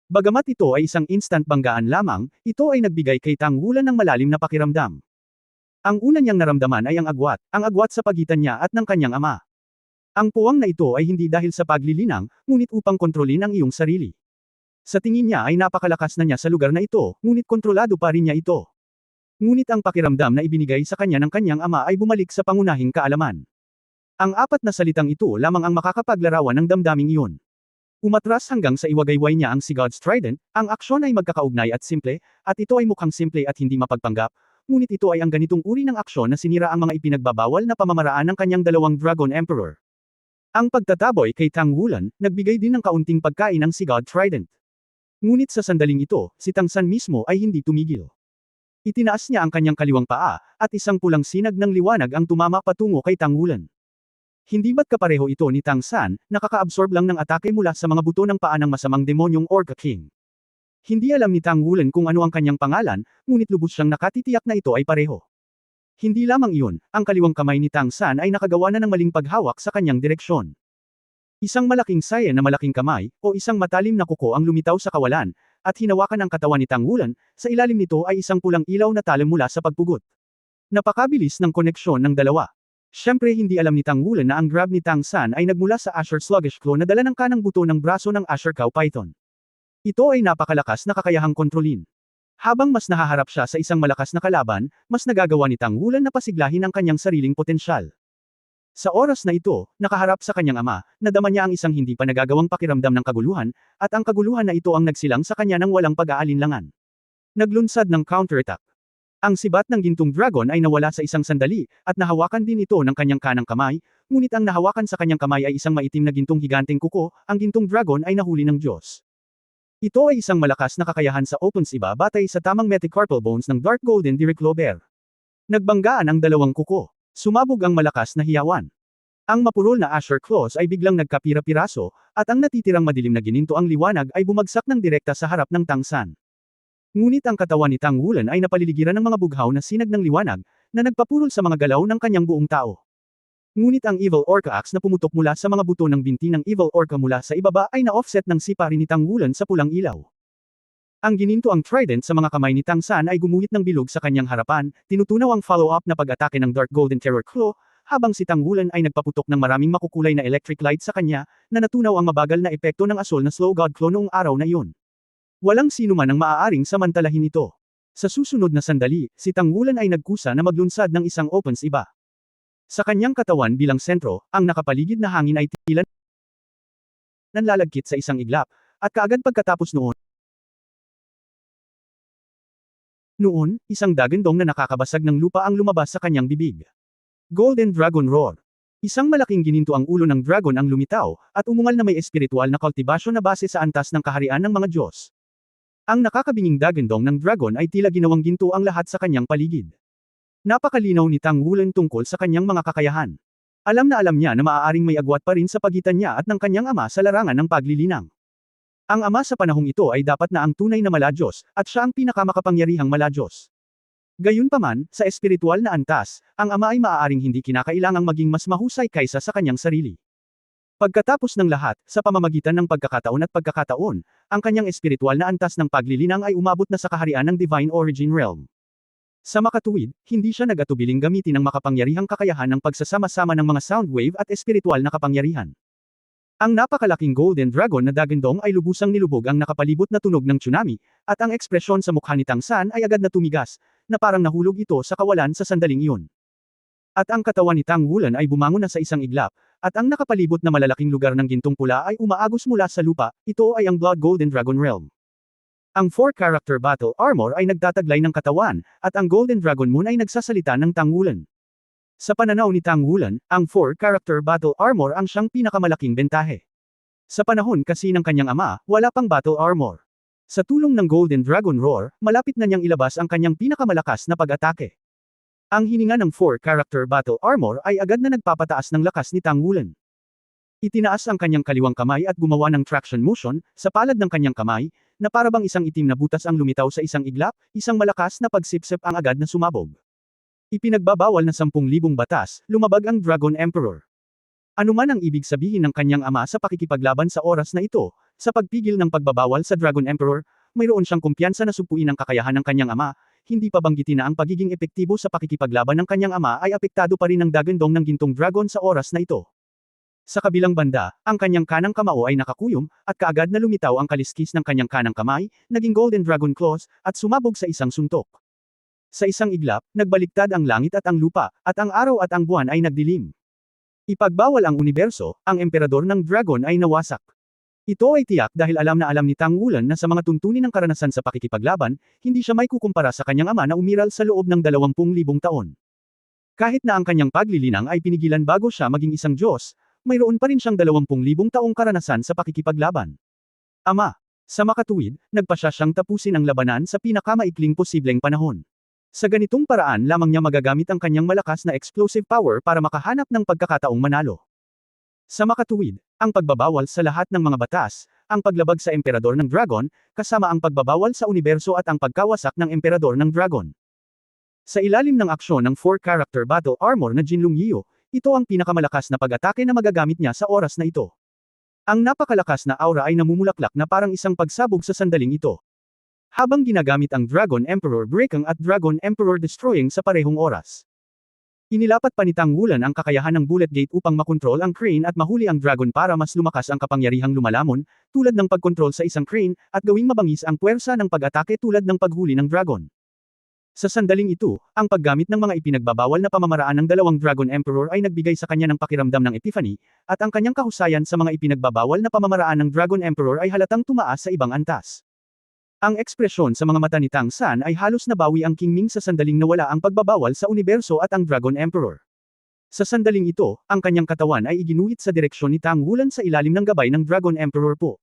Bagamat ito ay isang instant banggaan lamang, ito ay nagbigay kay Tang Wulan ng malalim na pakiramdam. Ang una niyang naramdaman ay ang agwat sa pagitan niya at ng kanyang ama. Ang puwang na ito ay hindi dahil sa paglilinang, ngunit upang kontrolin ang iyong sarili. Sa tingin niya ay napakalakas na niya sa lugar na ito, ngunit kontrolado pa rin niya ito. Ngunit ang pakiramdam na ibinigay sa kanya ng kanyang ama ay bumalik sa pangunahing kaalaman. Ang apat na salitang ito lamang ang makakapaglarawan ng damdaming iyon. Umatras hanggang sa iwagayway niya ang Sigad's Trident, ang aksyon ay magkakaugnay at simple, at ito ay mukhang simple at hindi mapagpanggap, ngunit ito ay ang ganitong uri ng aksyon na sinira ang mga ipinagbabawal na pamamaraan ng kanyang dalawang Dragon Emperor. Ang pagtataboy kay Tang Wulan, nagbigay din ng kaunting pagkain ng Sigad Trident. Ngunit sa sandaling ito, si Tang San mismo ay hindi tumigil. Itinaas niya ang kanyang kaliwang paa, at isang pulang sinag ng liwanag ang tumama patungo kay Tang Wulan. Hindi ba't kapareho ito ni Tang San, nakaka-absorb lang ng atake mula sa mga buto ng paa ng masamang demonyong Orca King. Hindi alam ni Tang Wulan kung ano ang kanyang pangalan, ngunit lubos siyang nakatitiyak na ito ay pareho. Hindi lamang iyon, ang kaliwang kamay ni Tang San ay nakagawa na ng maling paghawak sa kanyang direksyon. Isang malaking saya na malaking kamay, o isang matalim na kuko ang lumitaw sa kawalan, at hinawakan ang katawan ni Tang Wulan, sa ilalim nito ay isang pulang ilaw na talim mula sa pagpugot. Napakabilis ng koneksyon ng dalawa. Siyempre hindi alam ni Tang Wulan na ang grab ni Tang San ay nagmula sa Asher Sluggish Claw na dala ng kanang buto ng braso ng Asher Cow Python. Ito ay napakalakas na kakayahang kontrolin. Habang mas nahaharap siya sa isang malakas na kalaban, mas nagagawa ni Tang Wulan na pasiglahin ang kanyang sariling potensyal. Sa oras na ito, nakaharap sa kanyang ama, nadama niya ang isang hindi pa nagagawang pakiramdam ng kaguluhan, at ang kaguluhan na ito ang nagsilang sa kanya ng walang pag-aalinlangan. Naglunsad ng counterattack. Ang sibat ng gintong dragon ay nawala sa isang sandali, at nahawakan din ito ng kanyang kanang kamay, ngunit ang nahawakan sa kanyang kamay ay isang maitim na gintong higanteng kuko, ang gintong dragon ay nahuli ng Diyos. Ito ay isang malakas na kakayahan sa opens iba batay sa tamang metacarpal bones ng Dark Golden Diriclo Bear. Nagbanggaan ang dalawang kuko. Sumabog ang malakas na hiyawan. Ang mapurol na Asher Claws ay biglang nagkapira-piraso, at ang natitirang madilim na gininto ang liwanag ay bumagsak ng direkta sa harap ng Tang San. Ngunit ang katawan ni Tang Wulan ay napaliligiran ng mga bughaw na sinag ng liwanag, na nagpapurol sa mga galaw ng kanyang buong tao. Ngunit ang Evil Orca Axe na pumutok mula sa mga buto ng binti ng Evil Orca mula sa ibaba ay na-offset ng sipa rin ni Tang Wulan sa pulang ilaw. Ang gininto ang trident sa mga kamay ni Tang San ay gumuhit ng bilog sa kanyang harapan, tinutunaw ang follow-up na pag-atake ng Dark Golden Terror Claw, habang si Tang Wulan ay nagpaputok ng maraming makukulay na electric light sa kanya, na natunaw ang mabagal na epekto ng asol na Slow God Claw noong araw na iyon. Walang sino man ang maaaring samantalahin ito. Sa susunod na sandali, si Tang Wulan ay nagkusa na maglunsad ng isang opens iba. Sa kanyang katawan bilang sentro, ang nakapaligid na hangin ay tila nanlalagkit sa isang iglap, at kaagad pagkatapos noon, isang dagandong na nakakabasag ng lupa ang lumabas sa kanyang bibig. Golden Dragon Roar. Isang malaking gininto ang ulo ng dragon ang lumitaw, at umungal na may espiritual na kultibasyon na base sa antas ng kaharian ng mga Diyos. Ang nakakabinging dagandong ng dragon ay tila ginawang ginto ang lahat sa kanyang paligid. Napakalinaw ni Tang Wulan tungkol sa kanyang mga kakayahan. Alam na alam niya na maaaring may agwat pa rin sa pagitan niya at ng kanyang ama sa larangan ng paglilinang. Ang ama sa panahong ito ay dapat na ang tunay na Maladyos, at siya ang pinakamakapangyarihang Maladyos. Gayunpaman, sa espiritual na antas, ang ama ay maaaring hindi kinakailangang maging mas mahusay kaysa sa kanyang sarili. Pagkatapos ng lahat, sa pamamagitan ng pagkakataon at pagkakataon, ang kanyang espiritual na antas ng paglilinang ay umabot na sa kaharian ng Divine Origin Realm. Sa makatuwid, hindi siya nag-atubiling gamitin ang makapangyarihang kakayahan ng pagsasama-sama ng mga sound wave at espiritual na kapangyarihan. Ang napakalaking Golden Dragon na Dagendong ay lubusang nilubog ang nakapalibot na tunog ng tsunami, at ang ekspresyon sa mukha ni Tang San ay agad na tumigas, na parang nahulog ito sa kawalan sa sandaling iyon. At ang katawan ni Tang Wulan ay bumangon na sa isang iglap, at ang nakapalibot na malalaking lugar ng gintong pula ay umaagos mula sa lupa, ito ay ang Blood Golden Dragon Realm. Ang 4-character battle armor ay nagtataglay ng katawan, at ang Golden Dragon Moon ay nagsasalita ng Tang Wulan. Sa pananaw ni Tang Wulan, ang 4-character battle armor ang siyang pinakamalaking bentahe. Sa panahon kasi ng kanyang ama, wala pang battle armor. Sa tulong ng Golden Dragon Roar, malapit na niyang ilabas ang kanyang pinakamalakas na pag-atake. Ang hininga ng 4-character battle armor ay agad na nagpapataas ng lakas ni Tang Wulan. Itinaas ang kanyang kaliwang kamay at gumawa ng traction motion, sa palad ng kanyang kamay, na parabang isang itim na butas ang lumitaw sa isang iglap, isang malakas na pagsipsip ang agad na sumabog. Ipinagbabawal na 10,000 batas, lumabag ang Dragon Emperor. Ano man ang ibig sabihin ng kanyang ama sa pakikipaglaban sa oras na ito, sa pagpigil ng pagbabawal sa Dragon Emperor, mayroon siyang kumpiyansa na supuin ang kakayahan ng kanyang ama, hindi pa banggitin na ang pagiging epektibo sa pakikipaglaban ng kanyang ama ay apektado pa rin ng Dagendong ng Gintong Dragon sa oras na ito. Sa kabilang banda, ang kanyang kanang kamao ay nakakuyom, at kaagad na lumitaw ang kaliskis ng kanyang kanang kamay, naging Golden Dragon Claws, at sumabog sa isang suntok. Sa isang iglap, nagbaliktad ang langit at ang lupa, at ang araw at ang buwan ay nagdilim. Ipagbawal ang universo, ang emperador ng dragon ay nawasak. Ito ay tiyak dahil alam na alam ni Tang Wulan na sa mga tuntunin ng karanasan sa pakikipaglaban, hindi siya may kukumpara sa kanyang ama na umiral sa loob ng 20,000 taon. Kahit na ang kanyang paglilinang ay pinigilan bago siya maging isang Diyos, mayroon pa rin siyang 20,000 taong karanasan sa pakikipaglaban. Ama. Sa makatuwid, nagpasya siyang tapusin ang labanan sa pinakamaikling posibleng panahon. Sa ganitong paraan lamang niya magagamit ang kanyang malakas na explosive power para makahanap ng pagkakataong manalo. Sa makatuwid, ang pagbabawal sa lahat ng mga batas, ang paglabag sa emperador ng dragon, kasama ang pagbabawal sa universo at ang pagkawasak ng emperador ng dragon. Sa ilalim ng aksyon ng 4-character battle armor na Jinlong Yiyo, ito ang pinakamalakas na pag-atake na magagamit niya sa oras na ito. Ang napakalakas na aura ay namumulaklak na parang isang pagsabog sa sandaling ito. Habang ginagamit ang Dragon Emperor Breaking at Dragon Emperor Destroying sa parehong oras. Inilapat pa ni Tang Wulan ang kakayahan ng Bullet Gate upang makontrol ang crane at mahuli ang dragon para mas lumakas ang kapangyarihang lumalamon, tulad ng pagkontrol sa isang crane, at gawing mabangis ang puwersa ng pag-atake tulad ng paghuli ng dragon. Sa sandaling ito, ang paggamit ng mga ipinagbabawal na pamamaraan ng dalawang Dragon Emperor ay nagbigay sa kanya ng pakiramdam ng epiphany, at ang kanyang kahusayan sa mga ipinagbabawal na pamamaraan ng Dragon Emperor ay halatang tumaas sa ibang antas. Ang ekspresyon sa mga mata ni Tang San ay halos nabawi ang King Ming sa sandaling nawala ang pagbabawal sa universo at ang Dragon Emperor. Sa sandaling ito, ang kanyang katawan ay iginuhit sa direksyon ni Tang Wulan sa ilalim ng gabay ng Dragon Emperor po.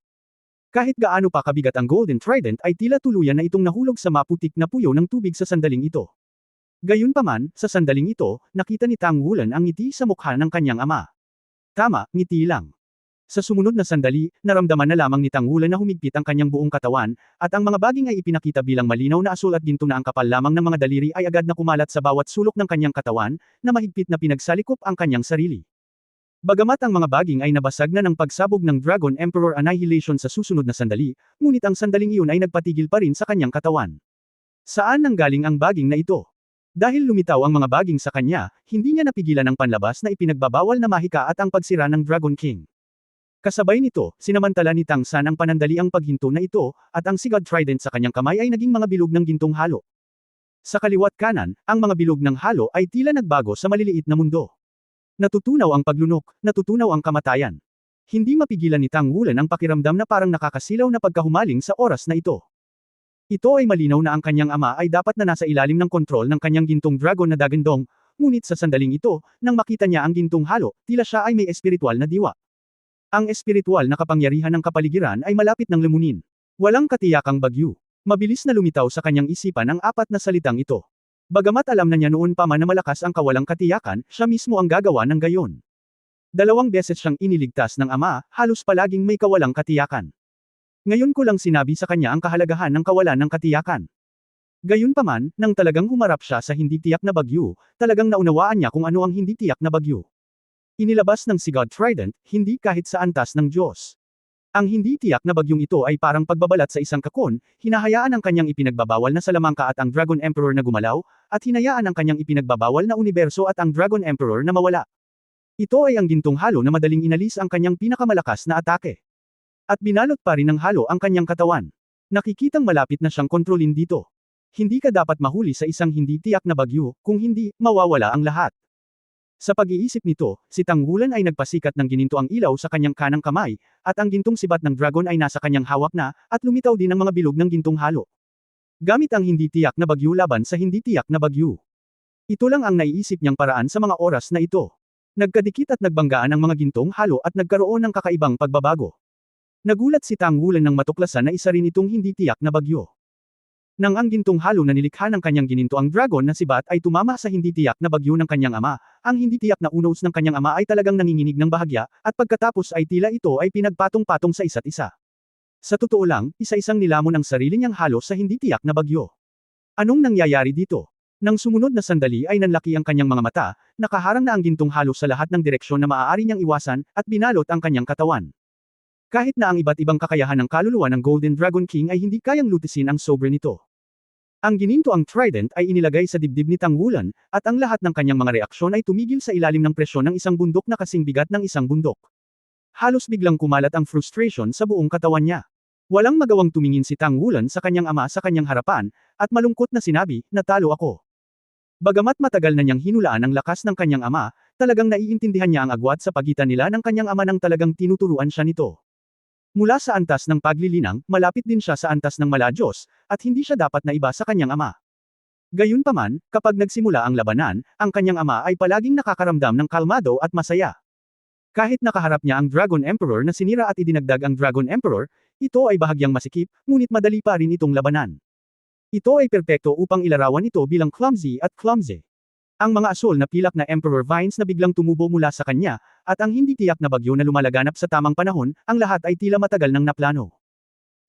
Kahit gaano pa kabigat ang Golden Trident ay tila tuluyan na itong nahulog sa maputik na puyo ng tubig sa sandaling ito. Gayunpaman, sa sandaling ito, nakita ni Tang Wulan ang ngiti sa mukha ng kanyang ama. Tama, ngiti lang. Sa sumunod na sandali, naramdaman na lamang ni Tang Wulan na humigpit ang kanyang buong katawan, at ang mga baging ay ipinakita bilang malinaw na asul at ginto na ang kapal lamang ng mga daliri ay agad na kumalat sa bawat sulok ng kanyang katawan, na mahigpit na pinagsalikop ang kanyang sarili. Bagamat ang mga baging ay nabasag na ng pagsabog ng Dragon Emperor Annihilation sa susunod na sandali, ngunit ang sandaling iyon ay nagpatigil pa rin sa kanyang katawan. Saan nanggaling ang baging na ito? Dahil lumitaw ang mga baging sa kanya, hindi niya napigilan ang panlabas na ipinagbabawal na mahika at ang pagsira ng Dragon King. Kasabay nito, sinamantala ni Tang San ang panandaliang paghinto na ito, at ang Sigad Trident sa kanyang kamay ay naging mga bilog ng gintong halo. Sa kaliwat kanan, ang mga bilog ng halo ay tila nagbago sa maliliit na mundo. Natutunaw ang paglunok, natutunaw ang kamatayan. Hindi mapigilan ni Tang Wulan ang pakiramdam na parang nakakasilaw na pagkahumaling sa oras na ito. Ito ay malinaw na ang kanyang ama ay dapat na nasa ilalim ng kontrol ng kanyang gintong dragon na Dagendong, ngunit sa sandaling ito, nang makita niya ang gintong halo, tila siya ay may espiritual na diwa. Ang espiritual na kapangyarihan ng kapaligiran ay malapit ng lumunin. Walang katiyakang bagyo. Mabilis na lumitaw sa kanyang isipan ang apat na salitang ito. Bagamat alam na niya noon pa man na malakas ang kawalang katiyakan, siya mismo ang gagawa ng gayon. 2 beses siyang iniligtas ng ama, halos palaging may kawalang katiyakan. Ngayon ko lang sinabi sa kanya ang kahalagahan ng kawalan ng katiyakan. Gayunpaman, nang talagang humarap siya sa hindi tiyak na bagyo, talagang naunawaan niya kung ano ang hindi tiyak na bagyo. Inilabas ng Sigad Trident, hindi kahit sa antas ng Diyos. Ang hindi tiyak na bagyong ito ay parang pagbabalat sa isang kakon, hinahayaan ang kanyang ipinagbabawal na salamangka at ang Dragon Emperor na gumalaw, at hinayaan ang kanyang ipinagbabawal na universo at ang Dragon Emperor na mawala. Ito ay ang gintong halo na madaling inalis ang kanyang pinakamalakas na atake. At binalot pa rin ng halo ang kanyang katawan. Nakikitang malapit na siyang kontrolin dito. Hindi ka dapat mahuli sa isang hindi tiyak na bagyo, kung hindi, mawawala ang lahat. Sa pag-iisip nito, si Tanggulan ay nagpasikat ng gininto ang ilaw sa kanyang kanang kamay, at ang gintong sibat ng dragon ay nasa kanyang hawak na, at lumitaw din ang mga bilog ng gintong halo. Gamit ang hindi tiyak na bagyo laban sa hindi tiyak na bagyo. Ito lang ang naiisip niyang paraan sa mga oras na ito. Nagkadikit at nagbanggaan ang mga gintong halo at nagkaroon ng kakaibang pagbabago. Nagulat si Tanggulan nang matuklasan na isa rin itong hindi tiyak na bagyo. Nang ang gintong halo na nilikha ng kanyang gininto ang dragon na si Bat ay tumama sa hindi tiyak na bagyo ng kanyang ama, ang hindi tiyak na unos ng kanyang ama ay talagang nanginginig ng bahagya, at pagkatapos ay tila ito ay pinagpatong-patong sa isa't isa. Sa totoo lang, isa-isang nilamon ang sarili niyang halo sa hindi tiyak na bagyo. Anong nangyayari dito? Nang sumunod na sandali ay nanlaki ang kanyang mga mata, nakaharang na ang gintong halo sa lahat ng direksyon na maaari niyang iwasan, at binalot ang kanyang katawan. Kahit na ang iba't ibang kakayahan ng kaluluwa ng Golden Dragon King ay hindi kayang lutisin ang sobre nito. Ang gininto ang trident ay inilagay sa dibdib ni Tanggulan, at ang lahat ng kanyang mga reaksyon ay tumigil sa ilalim ng presyon ng isang bundok na kasing bigat ng isang bundok. Halos biglang kumalat ang frustration sa buong katawan niya. Walang magawang tumingin si Tanggulan sa kanyang ama sa kanyang harapan, at malungkot na sinabi, "Natalo ako." Bagamat matagal na niyang hinulaan ang lakas ng kanyang ama, talagang naiintindihan niya ang agwat sa pagitan nila ng kanyang ama nang talagang tinuturuan siya nito. Mula sa antas ng paglilinang, malapit din siya sa antas ng maladyos, at hindi siya dapat na iba sa kanyang ama. Gayunpaman, kapag nagsimula ang labanan, ang kanyang ama ay palaging nakakaramdam ng kalmado at masaya. Kahit nakaharap niya ang Dragon Emperor na sinira at idinagdag ang Dragon Emperor, ito ay bahagyang masikip, ngunit madali pa rin itong labanan. Ito ay perpekto upang ilarawan ito bilang clumsy at clumsy. Ang mga asol na pilak na Emperor Vines na biglang tumubo mula sa kanya, at ang hindi tiyak na bagyo na lumalaganap sa tamang panahon, ang lahat ay tila matagal nang naplano.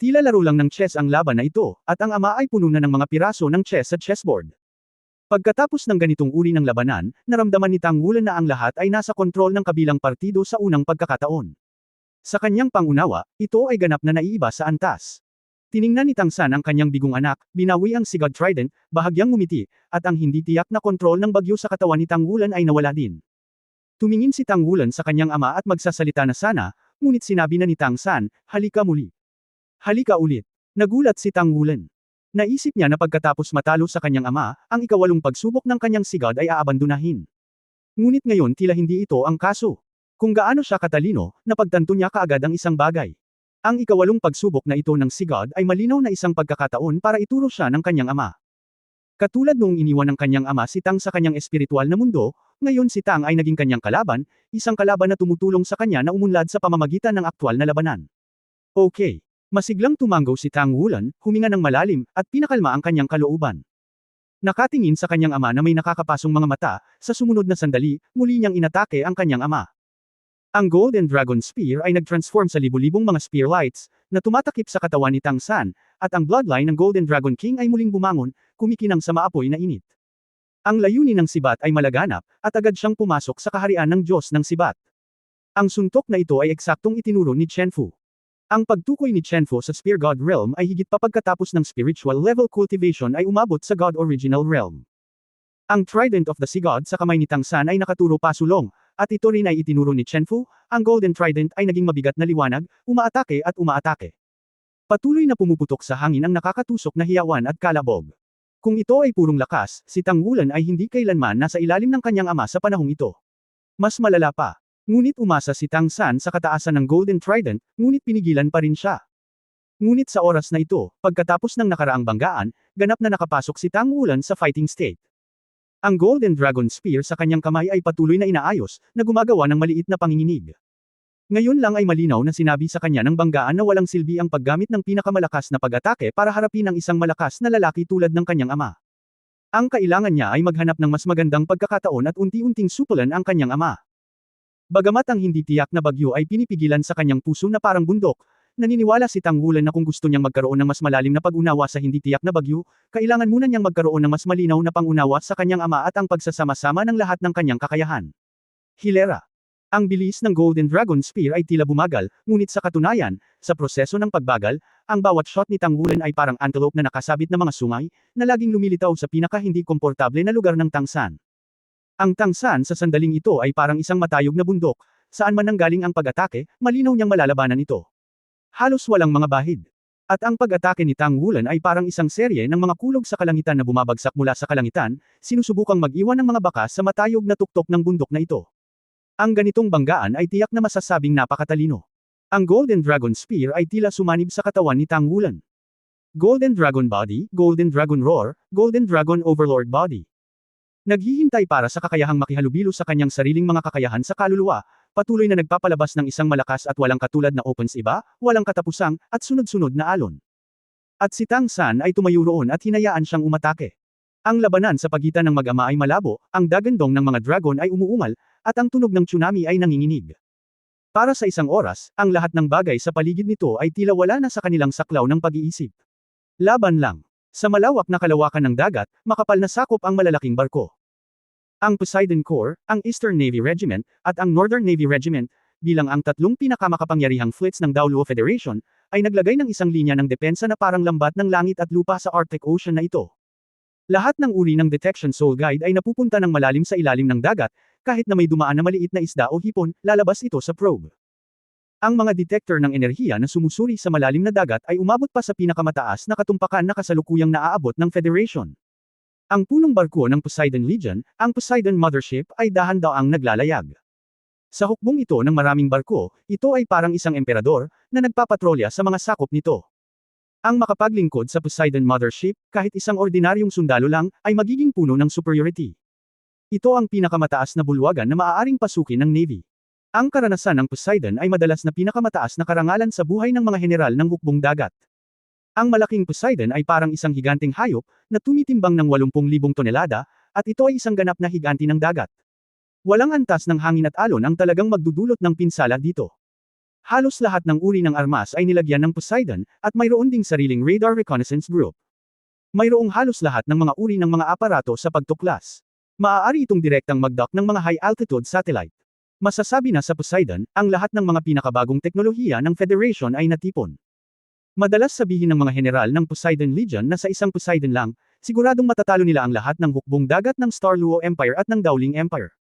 Tila laro lang ng chess ang laban na ito, at ang ama ay puno na ng mga piraso ng chess sa chessboard. Pagkatapos ng ganitong uri ng labanan, naramdaman ni Tanggulan na ang lahat ay nasa kontrol ng kabilang partido sa unang pagkakataon. Sa kanyang pangunawa, ito ay ganap na naiiba sa antas. Tiningnan ni Tangsan ang kanyang bigong anak, binawi ang Sigad Trident, bahagyang ngumiti, at ang hindi tiyak na kontrol ng bagyo sa katawan ni Tanggulan ay nawala din. Tumingin si Tanggulan sa kanyang ama at magsasalita na sana, ngunit sinabi na ni Tangsan, "Halika muli. Halika ulit." Nagulat si Tanggulan. Naisip niya na pagkatapos matalo sa kanyang ama, ang ikawalong pagsubok ng kanyang Sigad ay aabandonahin. Ngunit ngayon tila hindi ito ang kaso. Kung gaano siya katalino, napagtanto niya kaagad ang isang bagay. Ang ikawalong pagsubok na ito ng Sigad ay malinaw na isang pagkakataon para ituro siya ng kanyang ama. Katulad noong iniwan ng kanyang ama si Tang sa kanyang espiritual na mundo, ngayon si Tang ay naging kanyang kalaban, isang kalaban na tumutulong sa kanya na umunlad sa pamamagitan ng aktwal na labanan. Okay. Masiglang tumanggaw si Tanggulan, huminga ng malalim, at pinakalma ang kanyang kalooban. Nakatingin sa kanyang ama na may nakakapasong mga mata, sa sumunod na sandali, muli niyang inatake ang kanyang ama. Ang Golden Dragon Spear ay nag-transform sa libu-libong mga spear lights, na tumatakip sa katawan ni Tangsan, at ang bloodline ng Golden Dragon King ay muling bumangon, kumikinang sa maapoy na init. Ang layunin ng Sibat ay malaganap, at agad siyang pumasok sa kaharian ng Diyos ng Sibat. Ang suntok na ito ay eksaktong itinuro ni Chenfu. Ang pagtukoy ni Chenfu sa Spear God Realm ay higit pa pagkatapos ng spiritual level cultivation ay umabot sa God Original Realm. Ang Trident of the Sea God sa kamay ni Tangsan ay nakaturo pasulong, at ito rin ay itinuro ni Chenfu, ang Golden Trident ay naging mabigat na liwanag, umaatake at umaatake. Patuloy na pumuputok sa hangin ang nakakatusok na hiyawan at kalabog. Kung ito ay purong lakas, si Tanggulan ay hindi kailanman nasa ilalim ng kanyang ama sa panahong ito. Mas malala pa. Ngunit umasa si Tangsan sa kataasan ng Golden Trident, ngunit pinigilan pa rin siya. Ngunit sa oras na ito, pagkatapos ng nakaraang banggaan, ganap na nakapasok si Tanggulan sa fighting state. Ang Golden Dragon Spear sa kanyang kamay ay patuloy na inaayos, na gumagawa ng maliit na panginginig. Ngayon lang ay malinaw na sinabi sa kanya ng banggaan na walang silbi ang paggamit ng pinakamalakas na pag-atake para harapin ang isang malakas na lalaki tulad ng kanyang ama. Ang kailangan niya ay maghanap ng mas magandang pagkakataon at unti-unting supulan ang kanyang ama. Bagamat ang hindi tiyak na bagyo ay pinipigilan sa kanyang puso na parang bundok, naniniwala si Tanggulan na kung gusto niyang magkaroon ng mas malalim na pag-unawa sa hindi tiyak na bagyo, kailangan muna niyang magkaroon ng mas malinaw na pang-unawa sa kanyang ama at ang pagsasama-sama ng lahat ng kanyang kakayahan. Hilera. Ang bilis ng Golden Dragon Spear ay tila bumagal, ngunit sa katunayan, sa proseso ng pagbagal, ang bawat shot ni Tangwulan ay parang antelope na nakasabit na mga sungay, na laging lumilitaw sa pinaka-hindi komportable na lugar ng Tangsan. Ang Tangsan sa sandaling ito ay parang isang matayog na bundok, saan man nanggaling ang pag-atake, malinaw niyang malalabanan ito. Halos walang mga bahid. At ang pag-atake ni Tangwulan ay parang isang serye ng mga kulog sa kalangitan na bumabagsak mula sa kalangitan, sinusubukang mag-iwan ng mga bakas sa matayog na tuktok ng bundok na ito. Ang ganitong banggaan ay tiyak na masasabing napakatalino. Ang Golden Dragon Spear ay tila sumanib sa katawan ni Tangwulan. Golden Dragon Body, Golden Dragon Roar, Golden Dragon Overlord Body. Naghihintay para sa kakayahang makihalubilo sa kanyang sariling mga kakayahan sa kaluluwa, patuloy na nagpapalabas ng isang malakas at walang katulad na opens iba, walang katapusang, at sunod-sunod na alon. At si Tang San ay tumayo roon at hinayaan siyang umatake. Ang labanan sa pagitan ng mag-ama ay malabo, ang dagandong ng mga dragon ay umuungal, at ang tunog ng tsunami ay nanginginig. Para sa isang oras, ang lahat ng bagay sa paligid nito ay tila wala na sa kanilang saklaw ng pag-iisip. Laban lang. Sa malawak na kalawakan ng dagat, makapal na sakop ang malalaking barko. Ang Poseidon Corps, ang Eastern Navy Regiment, at ang Northern Navy Regiment, bilang ang tatlong pinakamakapangyarihang fleets ng Daoluo Federation, ay naglagay ng isang linya ng depensa na parang lambat ng langit at lupa sa Arctic Ocean na ito. Lahat ng uri ng detection soul guide ay napupunta ng malalim sa ilalim ng dagat, kahit na may dumaan na maliit na isda o hipon, lalabas ito sa probe. Ang mga detector ng enerhiya na sumusuri sa malalim na dagat ay umabot pa sa pinakamataas na katumpakan na kasalukuyang naaabot ng Federation. Ang punong barko ng Poseidon Legion, ang Poseidon Mothership, ay dahan-daang naglalayag. Sa hukbong ito ng maraming barko, ito ay parang isang emperador, na nagpapatrolya sa mga sakop nito. Ang makapaglingkod sa Poseidon Mothership, kahit isang ordinaryong sundalo lang, ay magiging puno ng superiority. Ito ang pinakamataas na bulwagan na maaaring pasukin ng Navy. Ang karanasan ng Poseidon ay madalas na pinakamataas na karangalan sa buhay ng mga general ng hukbong dagat. Ang malaking Poseidon ay parang isang higanting hayop, na tumitimbang ng 80,000 tonelada, at ito ay isang ganap na higanti ng dagat. Walang antas ng hangin at alon ang talagang magdudulot ng pinsala dito. Halos lahat ng uri ng armas ay nilagyan ng Poseidon, at mayroon ding sariling radar reconnaissance group. Mayroong halos lahat ng mga uri ng mga aparato sa pagtuklas. Maaari itong direktang mag-dock ng mga high-altitude satellite. Masasabi na sa Poseidon, ang lahat ng mga pinakabagong teknolohiya ng Federation ay natipon. Madalas sabihin ng mga general ng Poseidon Legion na sa isang Poseidon lang, siguradong matatalo nila ang lahat ng hukbong dagat ng Starluo Empire at ng Dowling Empire.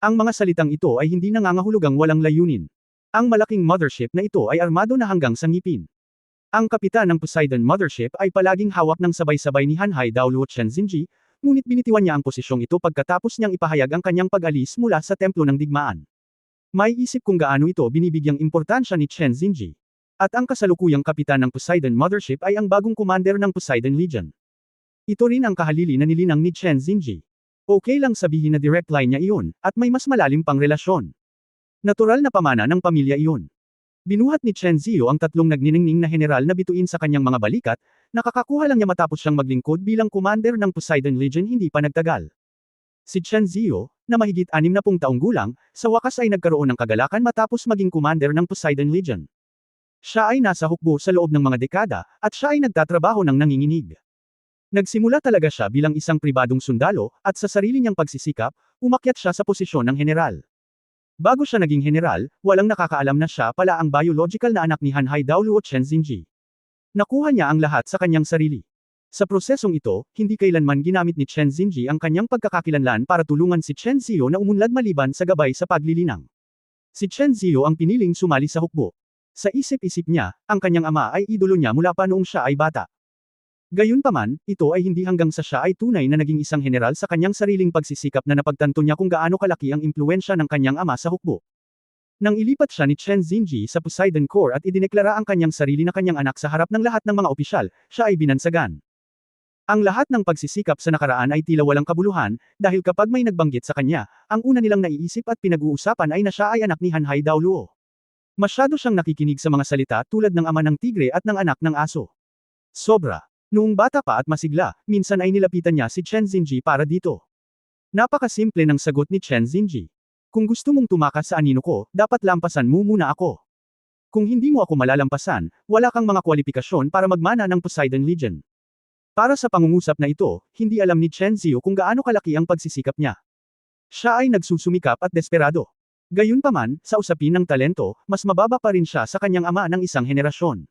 Ang mga salitang ito ay hindi nangangahulugang walang layunin. Ang malaking mothership na ito ay armado na hanggang sa ngipin. Ang kapitan ng Poseidon Mothership ay palaging hawak ng sabay-sabay ni Hanhai Daoluo Chenzinji, ngunit binitiwan niya ang posisyong ito pagkatapos niyang ipahayag ang kanyang pag-alis mula sa templo ng digmaan. May isip kung gaano ito binibigyang importansya ni Chenzinji. At ang kasalukuyang kapitan ng Poseidon Mothership ay ang bagong commander ng Poseidon Legion. Ito rin ang kahalili na nilinang ni Chenzinji. Okay lang sabihin na direct line niya iyon, at may mas malalim pang relasyon. Natural na pamana ng pamilya iyon. Binuhat ni Chen Zio ang tatlong nagniningning na general na bituin sa kanyang mga balikat, nakakakuha lang niya matapos siyang maglingkod bilang commander ng Poseidon Legion hindi pa nagtagal. Si Chen Zio, na mahigit 60 taong gulang, sa wakas ay nagkaroon ng kagalakan matapos maging commander ng Poseidon Legion. Siya ay nasa hukbo sa loob ng mga dekada, at siya ay nagtatrabaho ng nanginginig. Nagsimula talaga siya bilang isang pribadong sundalo, at sa sarili niyang pagsisikap, umakyat siya sa posisyon ng general. Bago siya naging general, walang nakakaalam na siya pala ang biological na anak ni Hanhai Daoluo Chenzinji. Nakuha niya ang lahat sa kanyang sarili. Sa prosesong ito, hindi kailanman ginamit ni Chenzinji ang kanyang pagkakakilanlan para tulungan si Chen Zio na umunlad maliban sa gabay sa paglilinang. Si Chen Zio ang piniling sumali sa hukbo. Sa isip-isip niya, ang kanyang ama ay idolo niya mula pa noong siya ay bata. Gayunpaman, ito ay hindi hanggang sa siya ay tunay na naging isang general sa kanyang sariling pagsisikap na napagtanto niya kung gaano kalaki ang impluwensya ng kanyang ama sa hukbo. Nang ilipat siya ni Chen Zinji sa Poseidon Corps at idineklara ang kanyang sarili na kanyang anak sa harap ng lahat ng mga opisyal, siya ay binansagan. Ang lahat ng pagsisikap sa nakaraan ay tila walang kabuluhan, dahil kapag may nagbanggit sa kanya, ang una nilang naiisip at pinag-uusapan ay na siya ay anak ni Hanhai Daoluo. Masyado siyang nakikinig sa mga salita tulad ng ama ng tigre at ng anak ng aso. Sobra. Noong bata pa at masigla, minsan ay nilapitan niya si Chen Zinji para dito. Napakasimple ng sagot ni Chen Zinji. Kung gusto mong tumakas sa anino ko, dapat lampasan mo muna ako. Kung hindi mo ako malalampasan, wala kang mga kwalipikasyon para magmana ng Poseidon Legion. Para sa pangungusap na ito, hindi alam ni Chen Zio kung gaano kalaki ang pagsisikap niya. Siya ay nagsusumikap at desperado. Gayunpaman, sa usapin ng talento, mas mababa pa rin siya sa kanyang ama ng isang henerasyon.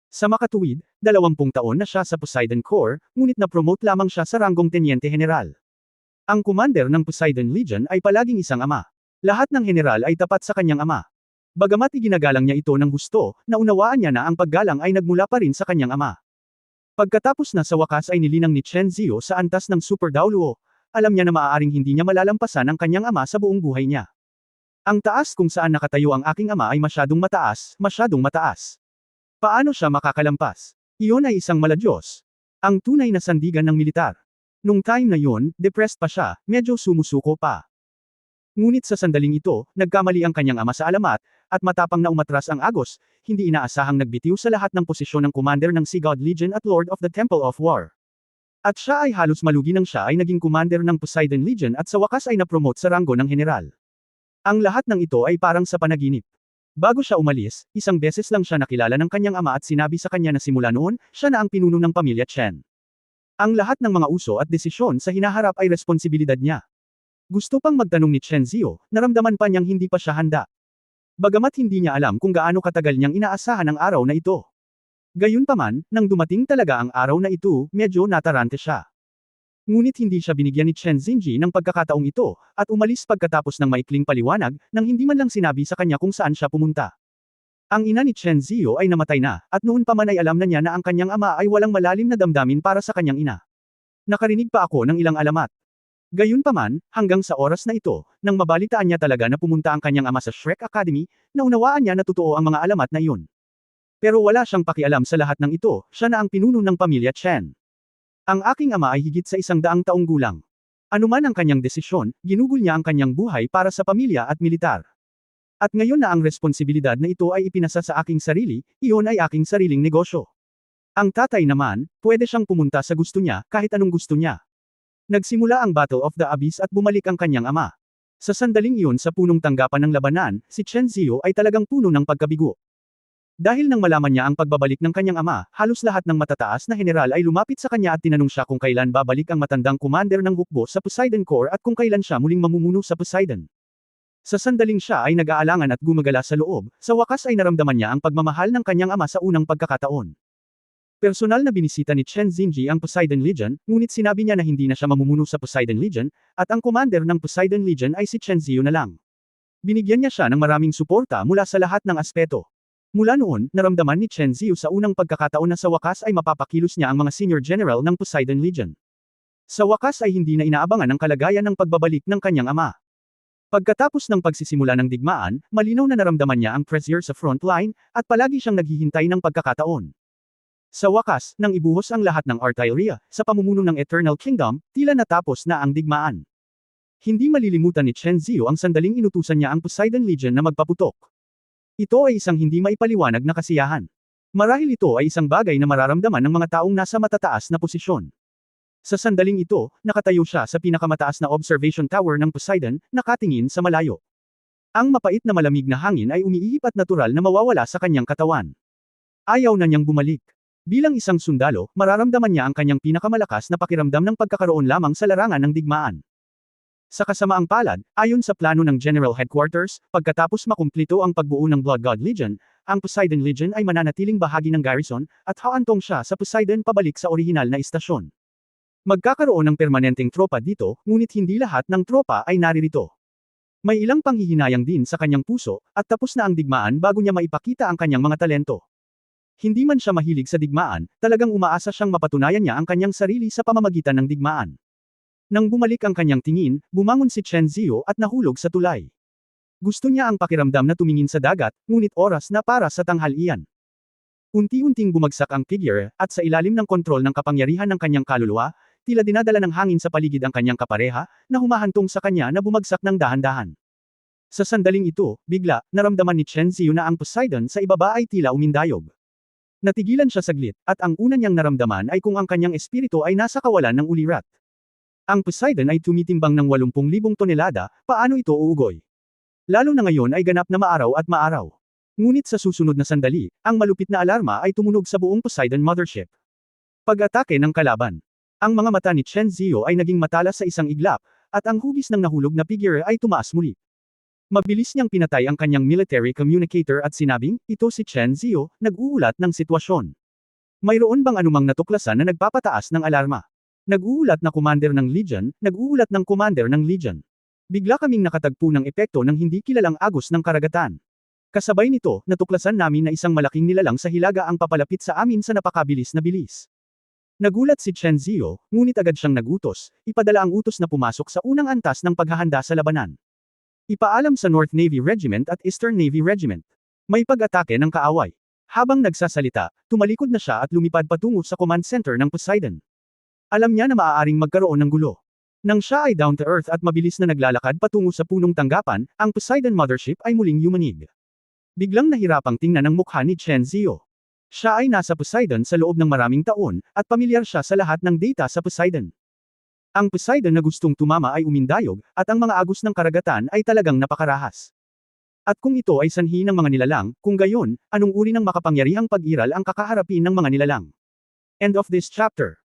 Sa makatuwid, 20 taon na siya sa Poseidon Corps, ngunit na-promote lamang siya sa ranggong Tenyente General. Ang commander ng Poseidon Legion ay palaging isang ama. Lahat ng general ay tapat sa kanyang ama. Bagamat iginagalang niya ito ng gusto, naunawaan niya na ang paggalang ay nagmula pa rin sa kanyang ama. Pagkatapos na sa wakas ay nilinang ni Chen Zio sa antas ng Super Daoluo, alam niya na maaaring hindi niya malalampasan ang kanyang ama sa buong buhay niya. Ang taas kung saan nakatayo ang aking ama ay masyadong mataas, masyadong mataas. Paano siya makakalampas? Iyon ay isang maladyos. Ang tunay na sandigan ng militar. Nung time na yun, depressed pa siya, medyo sumusuko pa. Ngunit sa sandaling ito, nagkamali ang kanyang ama sa alamat, at matapang na umatras ang Agos, hindi inaasahang nagbitiw sa lahat ng posisyon ng commander ng Sea God Legion at Lord of the Temple of War. At siya ay halos malugi nang siya ay naging commander ng Poseidon Legion at sa wakas ay napromote sa ranggo ng general. Ang lahat ng ito ay parang sa panaginip. Bago siya umalis, isang beses lang siya nakilala ng kanyang ama at sinabi sa kanya na simula noon, siya na ang pinuno ng pamilya Chen. Ang lahat ng mga uso at desisyon sa hinaharap ay responsibilidad niya. Gusto pang magtanong ni Chen Zio, naramdaman pa niyang hindi pa siya handa. Bagamat hindi niya alam kung gaano katagal niyang inaasahan ang araw na ito. Gayunpaman, nang dumating talaga ang araw na ito, medyo natarante siya. Ngunit hindi siya binigyan ni Chen Xinji ng pagkakataong ito, at umalis pagkatapos ng maikling paliwanag, nang hindi man lang sinabi sa kanya kung saan siya pumunta. Ang ina ni Chen Zio ay namatay na, at noon pa man ay alam na niya na ang kanyang ama ay walang malalim na damdamin para sa kanyang ina. Nakarinig pa ako ng ilang alamat. Gayunpaman, hanggang sa oras na ito, nang mabalitaan niya talaga na pumunta ang kanyang ama sa Shrek Academy, naunawaan niya na totoo ang mga alamat na iyon. Pero wala siyang pakialam sa lahat ng ito, siya na ang pinuno ng pamilya Chen. Ang aking ama ay higit sa 100 taong gulang. Anuman ang kanyang desisyon, ginugol niya ang kanyang buhay para sa pamilya at militar. At ngayon na ang responsibilidad na ito ay ipinasa sa aking sarili, iyon ay aking sariling negosyo. Ang tatay naman, pwede siyang pumunta sa gusto niya, kahit anong gusto niya. Nagsimula ang Battle of the Abyss at bumalik ang kanyang ama. Sa sandaling iyon sa punong tanggapan ng labanan, si Chen Zio ay talagang puno ng pagkabigo. Dahil nang malaman niya ang pagbabalik ng kanyang ama, halos lahat ng matataas na general ay lumapit sa kanya at tinanong siya kung kailan babalik ang matandang commander ng hukbo sa Poseidon Corps at kung kailan siya muling mamumuno sa Poseidon. Sa sandaling siya ay nag-aalangan at gumagala sa loob, sa wakas ay naramdaman niya ang pagmamahal ng kanyang ama sa unang pagkakataon. Personal na binisita ni Chen Xinji ang Poseidon Legion, ngunit sinabi niya na hindi na siya mamumuno sa Poseidon Legion, at ang commander ng Poseidon Legion ay si Chen Zio na lang. Binigyan niya siya ng maraming suporta mula sa lahat ng aspeto. Mula noon, naramdaman ni Chen Zio sa unang pagkakataon na sa wakas ay mapapakilos niya ang mga senior general ng Poseidon Legion. Sa wakas ay hindi na inaabangan ang kalagayan ng pagbabalik ng kanyang ama. Pagkatapos ng pagsisimula ng digmaan, malinaw na naramdaman niya ang pressure sa front line, at palagi siyang naghihintay ng pagkakataon. Sa wakas, nang ibuhos ang lahat ng artillery sa pamumuno ng Eternal Kingdom, tila natapos na ang digmaan. Hindi malilimutan ni Chen Zio ang sandaling inutusan niya ang Poseidon Legion na magpaputok. Ito ay isang hindi maipaliwanag na kasiyahan. Marahil ito ay isang bagay na mararamdaman ng mga taong nasa matataas na posisyon. Sa sandaling ito, nakatayo siya sa pinakamataas na observation tower ng Poseidon, nakatingin sa malayo. Ang mapait na malamig na hangin ay umiihip at natural na mawawala sa kanyang katawan. Ayaw na niyang bumalik. Bilang isang sundalo, mararamdaman niya ang kanyang pinakamalakas na pakiramdam ng pagkakaroon lamang sa larangan ng digmaan. Sa kasamaang palad, ayon sa plano ng General Headquarters, pagkatapos makumplito ang pagbuo ng Blood God Legion, ang Poseidon Legion ay mananatiling bahagi ng garrison, at haantong siya sa Poseidon pabalik sa orihinal na istasyon. Magkakaroon ng permanenteng tropa dito, ngunit hindi lahat ng tropa ay naririto. May ilang panghihinayang din sa kanyang puso, at tapos na ang digmaan bago niya maipakita ang kanyang mga talento. Hindi man siya mahilig sa digmaan, talagang umaasa siyang mapatunayan niya ang kanyang sarili sa pamamagitan ng digmaan. Nang bumalik ang kanyang tingin, bumangon si Chen Zio at nahulog sa tulay. Gusto niya ang pakiramdam na tumingin sa dagat, ngunit oras na para sa tanghalian. Unti-unting bumagsak ang figure, at sa ilalim ng kontrol ng kapangyarihan ng kanyang kaluluwa, tila dinadala ng hangin sa paligid ang kanyang kapareha, na humahantong sa kanya na bumagsak ng dahan-dahan. Sa sandaling ito, bigla, naramdaman ni Chen Zio na ang Poseidon sa ibaba ay tila umindayog. Natigilan siya saglit, at ang una niyang naramdaman ay kung ang kanyang espiritu ay nasa kawalan ng ulirat. Ang Poseidon ay tumitimbang ng 80,000 tonelada, paano ito uugoy? Lalo na ngayon ay ganap na maaraw at maaraw. Ngunit sa susunod na sandali, ang malupit na alarma ay tumunog sa buong Poseidon Mothership. Pag-atake ng kalaban. Ang mga mata ni Chen Zio ay naging matalas sa isang iglap, at ang hugis ng nahulog na figure ay tumaas muli. Mabilis niyang pinatay ang kanyang military communicator at sinabing, ito si Chen Zio, nag-uulat ng sitwasyon. Mayroon bang anumang natuklasan na nagpapataas ng alarma? Nag-uulat na commander ng Legion, nag-uulat ng commander ng Legion. Bigla kaming nakatagpo ng epekto ng hindi kilalang agos ng karagatan. Kasabay nito, natuklasan namin na isang malaking nilalang sa hilaga ang papalapit sa amin sa napakabilis na bilis. Nagulat si Chen Zio, ngunit agad siyang nagutos, ipadala ang utos na pumasok sa unang antas ng paghahanda sa labanan. Ipaalam sa North Navy Regiment at Eastern Navy Regiment. May pag-atake ng kaaway. Habang nagsasalita, tumalikod na siya at lumipad patungo sa command center ng Poseidon. Alam niya na maaaring magkaroon ng gulo. Nang siya ay down to earth at mabilis na naglalakad patungo sa punong tanggapan, ang Poseidon mothership ay muling yumanig. Biglang nahirapang tingnan ang mukha ni Chen Zio. Siya ay nasa Poseidon sa loob ng maraming taon, at pamilyar siya sa lahat ng data sa Poseidon. Ang Poseidon na gustong tumama ay umindayog, at ang mga agos ng karagatan ay talagang napakarahas. At kung ito ay sanhi ng mga nilalang, kung gayon, anong uri ng makapangyarihang pag-iral ang kakaharapin ng mga nilalang? End of this chapter.